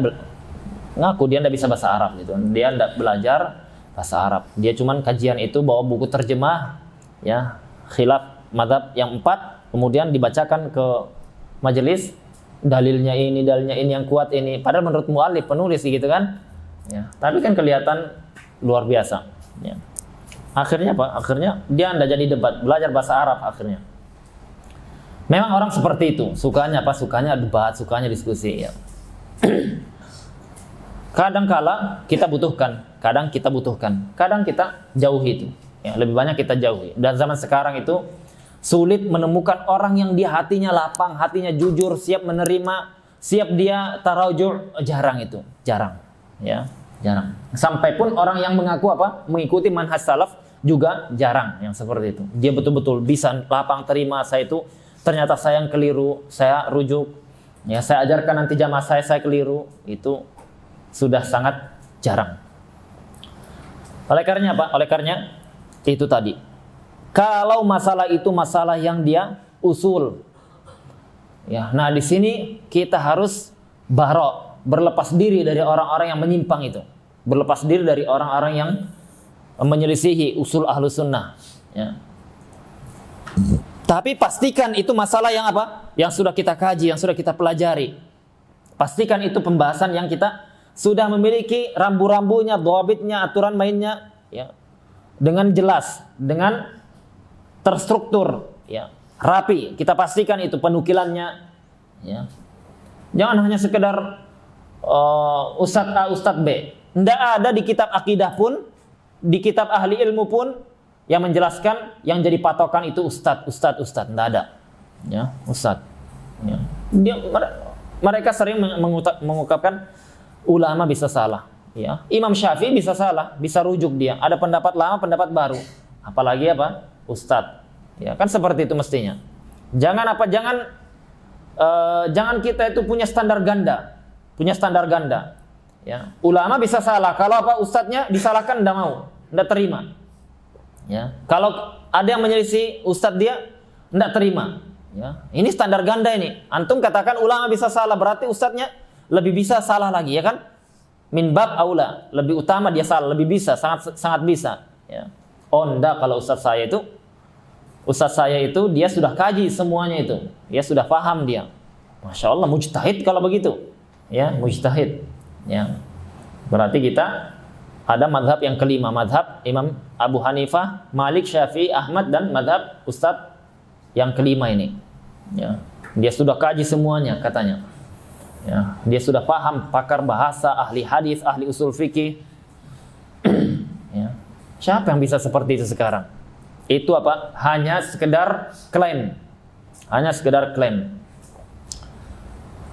ngaku dia tidak bisa bahasa Arab gitu. Dia tidak belajar bahasa Arab. Dia cuman kajian itu bawa buku terjemah, ya, khilaf mazhab yang 4, kemudian dibacakan ke majelis, dalilnya ini yang kuat ini. Padahal menurut mu'alif, penulis gitu kan. Ya, tapi kan kelihatan luar biasa. Ya. Akhirnya apa? Akhirnya dia tidak jadi debat, belajar bahasa Arab akhirnya. Memang orang seperti itu, sukanya apa? Sukanya debat, sukanya diskusi. Ya. Kadang-kala kita butuhkan, kadang kita jauhi itu. Ya, lebih banyak kita jauhi. Dan zaman sekarang itu sulit menemukan orang yang dia hatinya lapang, hatinya jujur, siap menerima, siap dia tarajuh, jarang itu, jarang. Ya. Jarang. Sampai pun orang yang mengaku apa? Mengikuti manhaj salaf juga jarang yang seperti itu. Dia betul-betul bisa lapang terima, saya itu ternyata saya yang keliru, saya rujuk. Ya, saya ajarkan nanti jamaah saya keliru. Itu sudah sangat jarang. Oleh karenanya apa? Oleh karenanya itu tadi. Kalau masalah itu masalah yang dia usul. Ya, nah di sini kita harus berlepas diri dari orang-orang yang menyimpang itu. Berlepas diri dari orang-orang yang menyelisihi usul ahlus sunnah. Ya. Tapi pastikan itu masalah yang apa? Yang sudah kita kaji, yang sudah kita pelajari. Pastikan itu pembahasan yang kita sudah memiliki rambu-rambunya, dhawabitnya, aturan mainnya, ya, dengan jelas, dengan terstruktur, ya, rapi. Kita pastikan itu penukilannya, ya. Jangan hanya sekedar Ustadz A, Ustadz B. Tidak ada di kitab akidah pun, di kitab ahli ilmu pun yang menjelaskan yang jadi patokan itu Ustadz. Tidak ada, ya, Ustadz. Ya. Mereka sering mengungkapkan ulama bisa salah, ya. Imam Syafi'i bisa salah, bisa rujuk dia. Ada pendapat lama, pendapat baru. Apalagi apa? Ustadz. Ya, kan seperti itu mestinya. Jangan kita itu punya standar ganda. Ya. Ulama bisa salah, kalau apa ustadznya disalahkan enggak mau, enggak terima. Ya. Kalau ada yang menyelisih ustadz dia enggak terima. Ya. Ini standar ganda ini. Antum katakan ulama bisa salah, berarti ustadznya lebih bisa salah lagi, ya kan? Min bab aula, lebih utama dia salah, lebih bisa, sangat bisa. Ya. Oh enggak, kalau ustadz saya itu dia sudah kaji semuanya itu, dia sudah paham dia. Masya Allah, mujtahid kalau begitu, ya, mujtahid. Ya. Berarti kita ada madhab yang kelima, madhab Imam Abu Hanifah, Malik, Syafi'i, Ahmad, dan madhab Ustadz yang kelima ini. Ya. Dia sudah kaji semuanya katanya. Ya. Dia sudah paham, pakar bahasa, ahli hadis, ahli usul fikih. Ya. Siapa yang bisa seperti itu sekarang? Itu apa? Hanya sekedar klaim.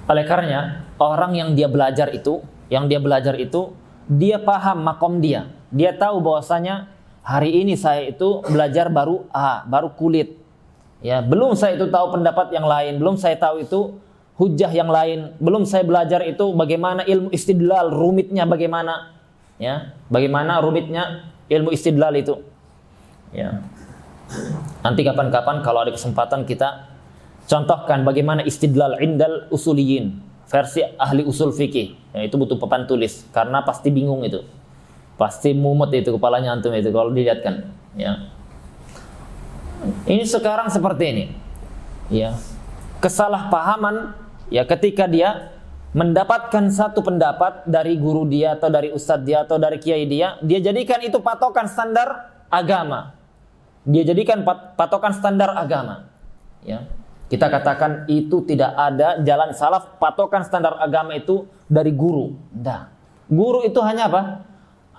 Oleh karenanya, orang yang dia belajar itu, dia paham makom dia. Dia tahu bahwasanya hari ini saya itu belajar baru A, baru kulit. Ya, belum saya itu tahu pendapat yang lain, belum saya tahu itu hujjah yang lain, belum saya belajar itu bagaimana ilmu istidlal, rumitnya bagaimana. Ya, bagaimana rumitnya ilmu istidlal itu. Ya. Nanti kapan-kapan kalau ada kesempatan kita contohkan bagaimana istidlal indal usuliyin, versi ahli usul fikih. Ya, itu butuh papan tulis karena pasti bingung itu. Pasti mumet itu kepalanya antum itu kalau dilihatkan, ya. Ini sekarang seperti ini. Ya. Kesalahpahaman ya ketika dia mendapatkan satu pendapat dari guru dia atau dari ustadz dia atau dari kiai dia jadikan itu patokan standar agama. Dia jadikan patokan standar agama. Ya. Kita katakan itu tidak ada jalan salaf, patokan standar agama itu dari guru. Tidak. Guru itu hanya apa?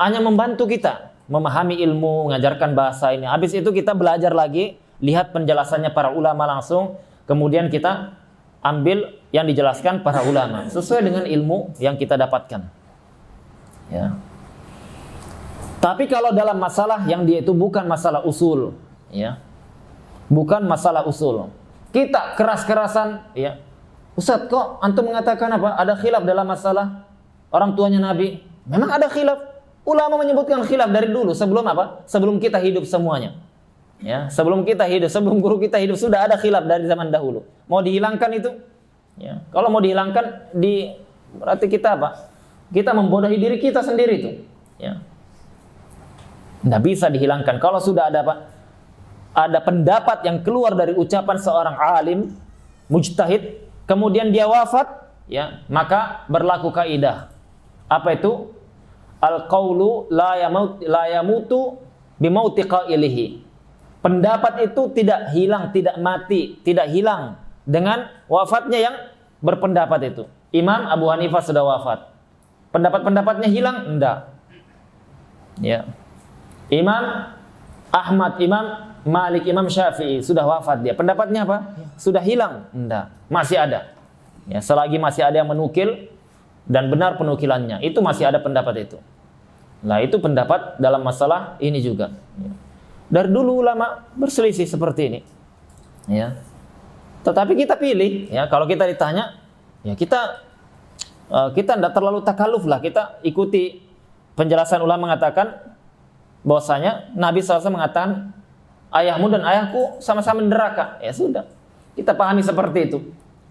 Hanya membantu kita memahami ilmu, mengajarkan bahasa ini. Habis itu kita belajar lagi, lihat penjelasannya para ulama langsung, kemudian kita ambil yang dijelaskan para ulama sesuai dengan ilmu yang kita dapatkan. Ya. Tapi kalau dalam masalah yang dia itu bukan masalah usul, ya, bukan masalah usul, kita keras-kerasan, ya, Ustadz kok antum mengatakan apa? Ada khilaf dalam masalah orang tuanya Nabi. Memang ada khilaf. Ulama menyebutkan khilaf dari dulu sebelum apa? Sebelum kita hidup semuanya. Ya, sebelum kita hidup, sebelum guru kita hidup sudah ada khilaf dari zaman dahulu. Mau dihilangkan itu? Ya, kalau mau dihilangkan berarti kita apa? Kita membodohi diri kita sendiri itu. Ya. Tidak bisa dihilangkan. Kalau sudah ada apa? Ada pendapat yang keluar dari ucapan seorang alim, mujtahid, kemudian dia wafat, ya, maka berlaku kaidah. Apa itu? Al-qaulu la yamutu bimauti qailihi. Pendapat itu tidak hilang, tidak mati, tidak hilang dengan wafatnya yang berpendapat itu. Imam Abu Hanifah sudah wafat. Pendapat-pendapatnya hilang? Enggak. Ya. Imam Ahmad, Imam Malik, Imam Syafi'i sudah wafat dia. Pendapatnya apa? Sudah hilang? Enggak. Masih ada. Ya, selagi masih ada yang menukil dan benar penukilannya, itu masih ada pendapat itu. Nah, itu pendapat dalam masalah ini juga. Ya. Dari dulu ulama berselisih seperti ini. Ya. Tetapi kita pilih, ya, kalau kita ditanya, ya kita tidak terlalu takaluf lah, kita ikuti penjelasan ulama mengatakan bahwasanya Nabi SAW mengatakan ayahmu dan ayahku sama-sama neraka. Ya sudah, kita pahami seperti itu.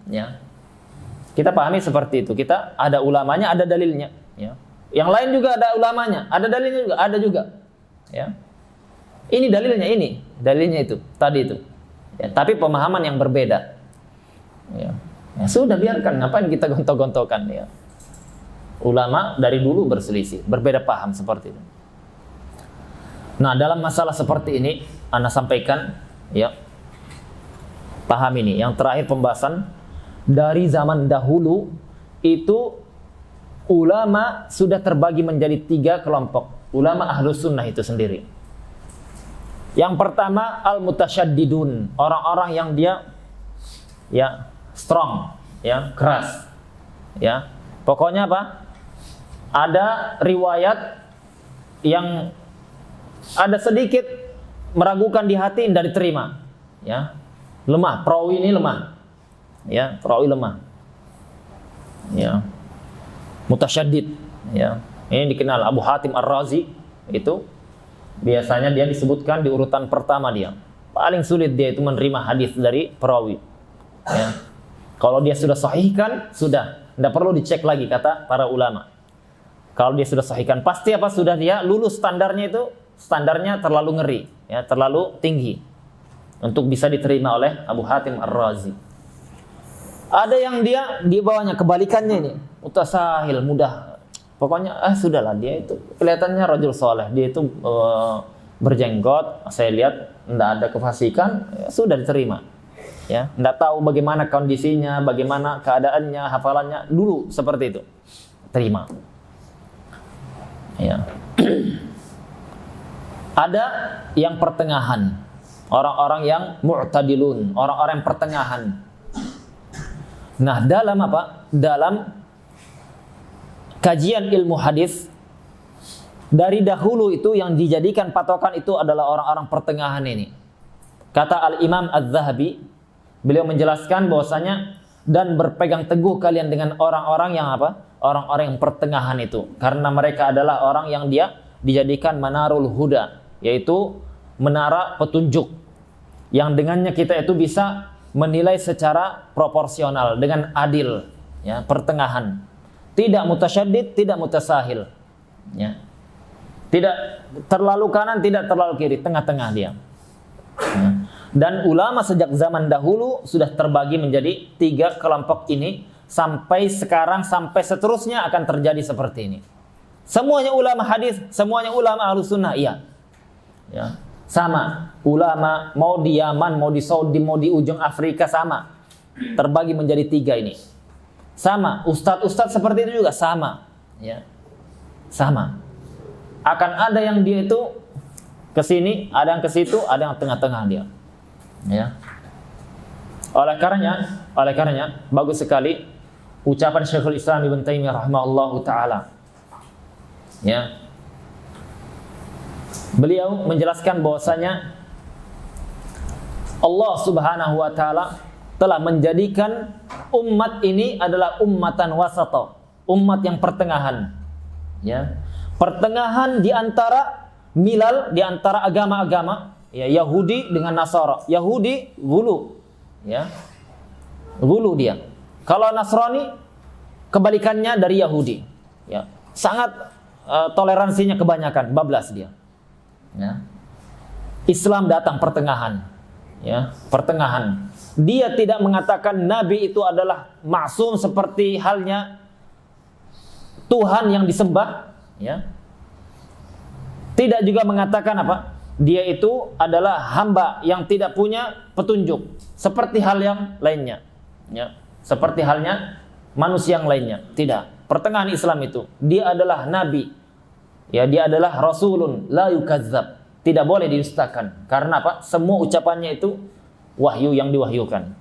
Ya, kita pahami seperti itu. Kita ada ulamanya, ada dalilnya. Ya. Yang lain juga ada ulamanya, ada dalilnya juga, ada juga. Ya. Ini dalilnya itu, tadi itu. Ya, tapi pemahaman yang berbeda. Ya. Ya sudah biarkan, ngapain kita gontok-gontokan ya. Ulama dari dulu berselisih, berbeda paham seperti itu. Nah, dalam masalah seperti ini ana sampaikan ya. Paham ini, yang terakhir pembahasan dari zaman dahulu itu ulama sudah terbagi menjadi 3 kelompok. Ulama Ahlus Sunnah itu sendiri. Yang pertama al-mutasyaddidun, orang-orang yang dia ya strong, ya keras, ya pokoknya apa? Ada riwayat yang ada sedikit meragukan di hati tidak diterima, ya lemah, perawi ini lemah, ya perawi lemah, ya mutasyaddid, ya ini dikenal Abu Hatim Ar-Razi itu. Biasanya dia disebutkan di urutan pertama dia. Paling sulit dia itu menerima hadis dari perawi. Ya. Kalau dia sudah sahihkan, sudah. Tidak perlu dicek lagi kata para ulama. Kalau dia sudah sahihkan, pasti apa? Sudah dia lulus standarnya itu. Standarnya terlalu ngeri. Ya, terlalu tinggi. Untuk bisa diterima oleh Abu Hatim Ar-Razi. Ada yang dia bawahnya kebalikannya ini. Mutasahil, mudah. Pokoknya sudahlah, dia itu kelihatannya rajul soleh, dia itu berjenggot, saya lihat tidak ada kefasikan, ya, sudah diterima. Ya, tidak tahu bagaimana kondisinya, bagaimana keadaannya, hafalannya dulu seperti itu, terima. Ya. Ada yang pertengahan, orang-orang yang mu'tadilun, orang-orang yang pertengahan. Nah, dalam apa? Dalam kajian ilmu hadis dari dahulu itu yang dijadikan patokan itu adalah orang-orang pertengahan ini. Kata Al-Imam Az-Zahabi, beliau menjelaskan bahwasanya dan berpegang teguh kalian dengan orang-orang yang apa? Orang-orang yang pertengahan itu, karena mereka adalah orang yang dia dijadikan manarul huda, yaitu menara petunjuk yang dengannya kita itu bisa menilai secara proporsional dengan adil, ya, pertengahan. Tidak mutasyaddid, tidak mutasahil, ya. Tidak terlalu kanan, tidak terlalu kiri, tengah-tengah dia. Ya. Dan ulama sejak zaman dahulu sudah terbagi menjadi 3 kelompok ini sampai sekarang, sampai seterusnya akan terjadi seperti ini. Semuanya ulama hadis, semuanya ulama Ahlus Sunnah, iya. Ya. Sama, ulama mau di Yaman, mau di Saudi, mau di ujung Afrika sama. Terbagi menjadi 3 ini. Sama, ustadz seperti itu juga sama, ya, sama. Akan ada yang dia itu ke sini, ada yang ke situ, ada yang tengah-tengah dia, ya. Oleh karenanya, bagus sekali ucapan Syekhul Islam Ibnu Taimiyah rahimahullahu taala, ya. Beliau menjelaskan bahwasanya Allah Subhanahu wa taala telah menjadikan umat ini adalah ummatan wasata, umat yang pertengahan, ya. Pertengahan di antara milal, di antara agama-agama, ya, Yahudi dengan Nasara. Yahudi gulu, ya. Gulu dia. Kalau Nasrani kebalikannya dari Yahudi, ya. Sangat toleransinya kebanyakan, bablas dia. Ya. Islam datang pertengahan, ya, pertengahan. Dia tidak mengatakan Nabi itu adalah maksum seperti halnya Tuhan yang disembah, ya. Tidak juga mengatakan apa? Dia itu adalah hamba yang tidak punya petunjuk seperti hal yang lainnya, ya. Seperti halnya manusia yang lainnya. Tidak. Pertengahan Islam itu, dia adalah nabi. Ya, dia adalah rasulun la yukazzab. Tidak boleh didustakan. Karena apa? Semua ucapannya itu wahyu yang diwahyukan.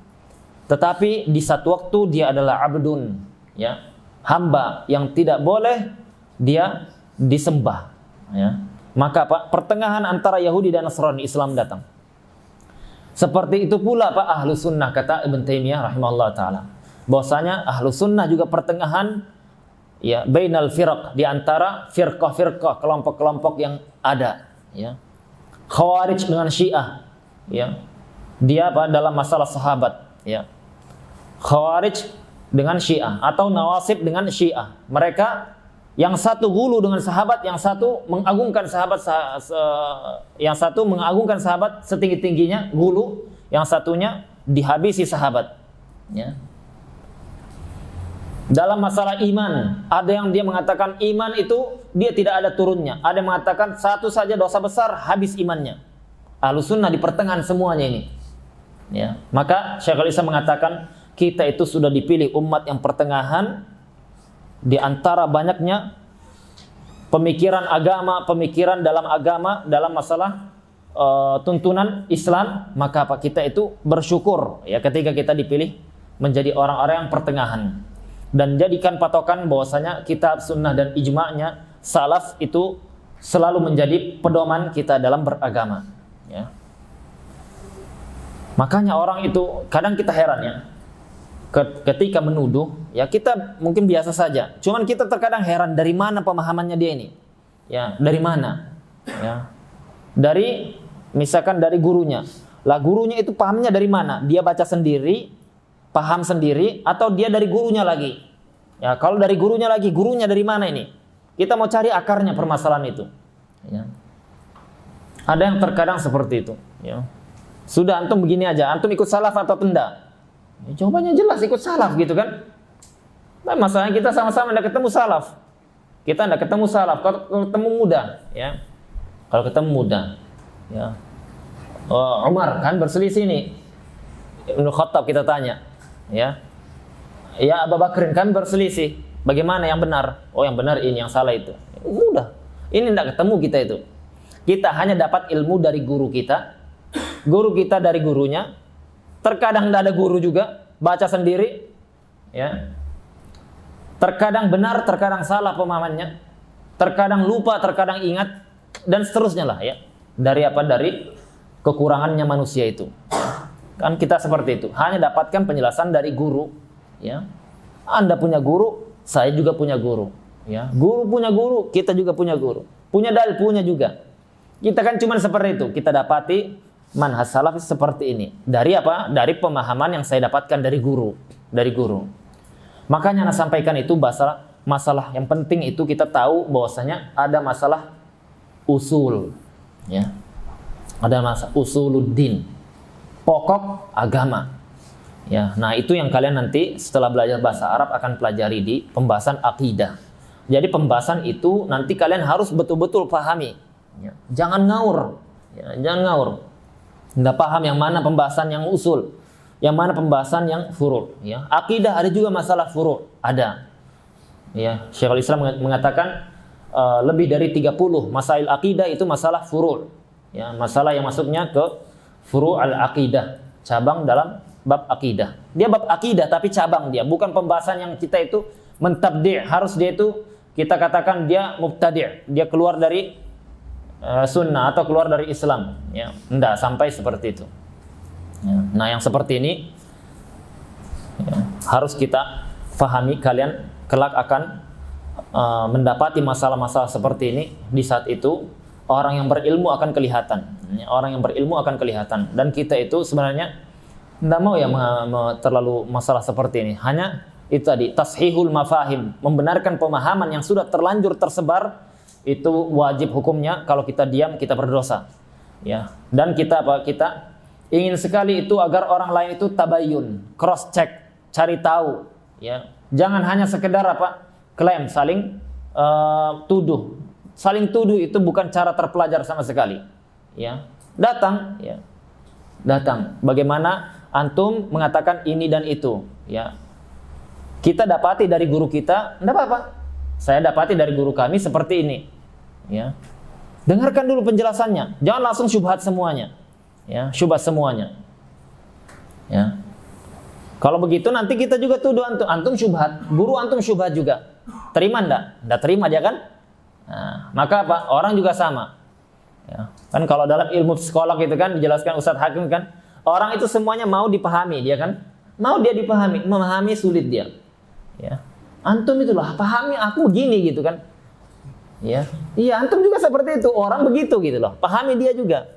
Tetapi di satu waktu dia adalah abdun, ya, hamba yang tidak boleh dia disembah, ya. Maka Pak, pertengahan antara Yahudi dan Nasrani Islam datang. Seperti itu pula Pak Ahlus Sunnah, kata Ibnu Taimiyah rahimahullah taala. Bahwasanya Ahlus Sunnah juga pertengahan, ya, bainal firaq, di antara firqah-firqah, kelompok-kelompok yang ada, ya. Khawarij dengan Syiah, ya. Dia apa? Dalam masalah sahabat, ya. Khawarij dengan Syiah atau Nawasib dengan Syiah. Mereka yang satu gulu dengan sahabat, yang satu mengagungkan sahabat, yang satu mengagungkan sahabat setinggi-tingginya, gulu, yang satunya dihabisi sahabat, ya. Dalam masalah iman, ada yang dia mengatakan iman itu dia tidak ada turunnya. Ada yang mengatakan satu saja dosa besar habis imannya. Ahlussunnah di pertengahan semuanya ini. Ya, maka Syekhul Islam mengatakan kita itu sudah dipilih umat yang pertengahan di antara banyaknya pemikiran agama, pemikiran dalam agama, dalam masalah tuntunan Islam, maka apa kita itu bersyukur ya ketika kita dipilih menjadi orang-orang yang pertengahan. Dan jadikan patokan bahwasanya kitab, sunnah dan ijma'nya salaf itu selalu menjadi pedoman kita dalam beragama ya. Makanya orang itu kadang kita heran ya ketika menuduh ya, kita mungkin biasa saja, cuman kita terkadang heran dari mana pemahamannya dia ini ya, dari mana ya, dari misalkan dari gurunya lah, gurunya itu pahamnya dari mana, dia baca sendiri paham sendiri atau dia dari gurunya lagi ya. Kalau dari gurunya lagi, gurunya dari mana ini, kita mau cari akarnya permasalahan itu ya. Ada yang terkadang seperti itu ya. Sudah antum begini aja, antum ikut salaf atau tidak ya, jawabannya jelas ikut salaf gitu kan. Nah, masalahnya kita sama-sama tidak ketemu salaf, kita tidak ketemu salaf. Kalau ketemu mudah ya, kalau ketemu mudah ya. Umar kan berselisih nih, Ibnu Khattab kita tanya ya, ya Abu Bakrin kan berselisih, bagaimana yang benar? Oh yang benar ini, yang salah itu. Mudah. Ini tidak ketemu kita itu. Kita hanya dapat ilmu dari guru kita, guru kita dari gurunya. Terkadang tidak ada guru juga, baca sendiri ya. Terkadang benar, terkadang salah pemahamannya. Terkadang lupa, terkadang ingat, dan seterusnya lah ya. Dari apa? Dari kekurangannya manusia itu. Kan kita seperti itu, hanya dapatkan penjelasan dari guru ya. Anda punya guru, saya juga punya guru ya. Guru punya guru, kita juga punya guru. Punya dalil, punya juga. Kita kan cuma seperti itu, kita dapati manhaj salaf seperti ini. Dari apa? Dari pemahaman yang saya dapatkan dari guru, dari guru. Makanya saya sampaikan itu masalah yang penting itu kita tahu bahwasanya ada masalah usul ya. Ada masalah usuluddin, pokok agama ya. Nah itu yang kalian nanti setelah belajar bahasa Arab akan pelajari di pembahasan akidah. Jadi pembahasan itu nanti kalian harus betul-betul pahami ya. Jangan ngawur ya, jangan ngawur. Nggak paham yang mana pembahasan yang usul, yang mana pembahasan yang furu' ya. Akidah ada juga masalah furu', ada ya. Syekhul Islam mengatakan lebih dari 30 masail akidah itu masalah furu' ya, masalah yang masuknya ke furu' al-aqidah, cabang dalam bab akidah. Dia bab akidah tapi cabang dia, bukan pembahasan yang kita itu mentabdi', harus dia itu kita katakan dia mubtadi', dia keluar dari sunnah atau keluar dari Islam ya. Enggak sampai seperti itu ya. Nah yang seperti ini ya, harus kita fahami. Kalian kelak akan mendapati masalah-masalah seperti ini. Di saat itu orang yang berilmu akan kelihatan ya, orang yang berilmu akan kelihatan. Dan kita itu sebenarnya tidak mau ya terlalu masalah seperti ini. Hanya itu tadi, tashihul mafahim, membenarkan pemahaman yang sudah terlanjur tersebar. Itu wajib hukumnya. Kalau kita diam kita berdosa ya. Dan kita ingin sekali itu agar orang lain itu tabayyun, cross check, cari tahu ya. Jangan hanya sekedar klaim, saling tuduh. Saling tuduh itu bukan cara terpelajar sama sekali ya. Datang ya, datang bagaimana antum mengatakan ini dan itu ya. Kita dapati dari guru kita, enggak apa-apa. Saya dapati dari guru kami seperti ini ya. Dengarkan dulu penjelasannya, jangan langsung syubhat semuanya ya, syubhat semuanya ya. Kalau begitu nanti kita juga tuduh antum syubhat, guru antum syubhat juga. Terima enggak? Enggak terima dia kan? Nah, maka apa? Orang juga sama ya. Kan kalau dalam ilmu psikolog itu kan dijelaskan Ustadz Hakim kan, orang itu semuanya mau dipahami, dia kan mau dia dipahami, memahami sulit dia ya. Antum itulah pahami aku begini gitu kan ya. Iya antum juga seperti itu, orang begitu gitu loh, pahami dia juga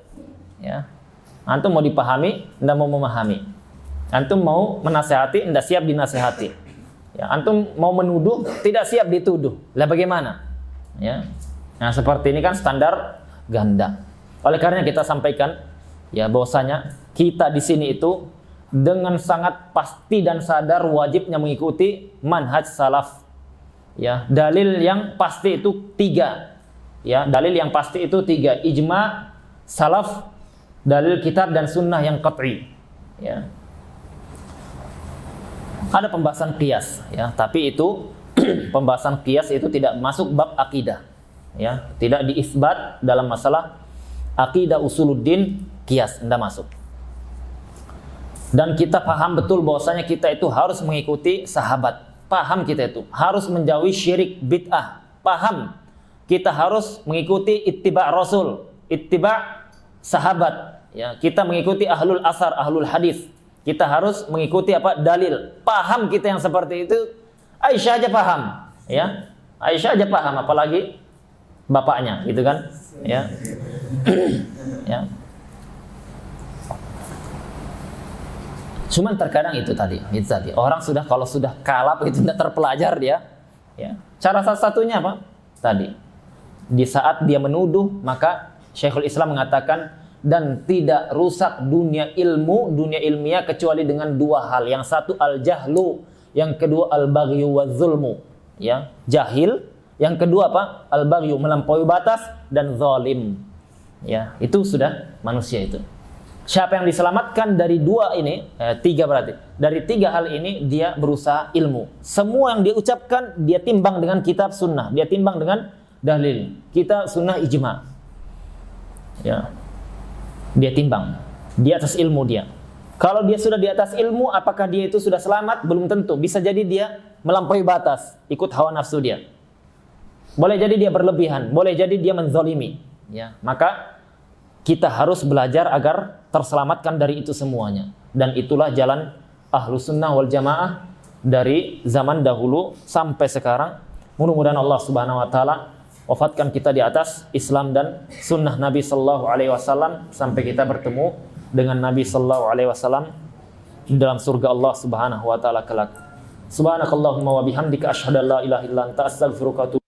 ya. Antum mau dipahami, enggak mau memahami. Antum mau menasihati, enggak siap dinasihati ya. Antum mau menuduh, tidak siap dituduh, lah bagaimana ya. Nah seperti ini kan standar ganda. Oleh karena kita sampaikan ya bahwasanya kita di sini itu dengan sangat pasti dan sadar wajibnya mengikuti manhaj salaf. Ya, dalil yang pasti itu 3. Ya, dalil yang pasti itu 3, ijma, salaf, dalil kitab dan sunnah yang qat'i. Ya. Ada pembahasan qiyas, ya, tapi itu pembahasan qiyas itu tidak masuk bab akidah. Ya, tidak diisbat dalam masalah akidah usuluddin, qiyas tidak masuk. Dan kita paham betul bahwasanya kita itu harus mengikuti sahabat. Paham kita itu harus menjauhi syirik bid'ah. Paham kita harus mengikuti ittiba' rasul, ittiba' sahabat. Ya, kita mengikuti ahlul asar, ahlul hadis. Kita harus mengikuti apa? Dalil. Paham kita yang seperti itu. Aisyah aja paham, ya. Aisyah aja paham, apalagi bapaknya, gitu kan? Ya. Ya. Cuman terkadang itu tadi. Orang kalau sudah kalap itu tidak terpelajar dia. Ya. Cara satu-satunya apa? Tadi. Di saat dia menuduh, maka Syekhul Islam mengatakan dan tidak rusak dunia ilmu, dunia ilmiah kecuali dengan 2 hal. Yang satu al-jahlu, yang kedua al-baghyu waz-zulmu. Ya, jahil. Yang kedua apa? Al-baghyu, melampaui batas, dan zalim. Ya, itu sudah manusia itu. Siapa yang diselamatkan dari 2 ini, 3 berarti. Dari 3 hal ini dia berusaha ilmu. Semua yang dia ucapkan dia timbang dengan kitab sunnah, dia timbang dengan dalil. Kita sunnah ijma. Ya. Dia timbang di atas ilmu dia. Kalau dia sudah di atas ilmu, apakah dia itu sudah selamat? Belum tentu. Bisa jadi dia melampaui batas, ikut hawa nafsu dia. Boleh jadi dia berlebihan, boleh jadi dia menzalimi. Ya, maka kita harus belajar agar terselamatkan dari itu semuanya. Dan itulah jalan Ahlus Sunnah wal Jamaah dari zaman dahulu sampai sekarang. Mudah-mudahan Allah Subhanahu wa taala wafatkan kita di atas Islam dan sunnah Nabi sallallahu alaihi wasallam sampai kita bertemu dengan Nabi sallallahu alaihi wasallam dalam surga Allah Subhanahu wa taala kelak. Subhanakallahumma wa bihamdika asyhadu an la ilaha illa anta astaghfiruka wa atubu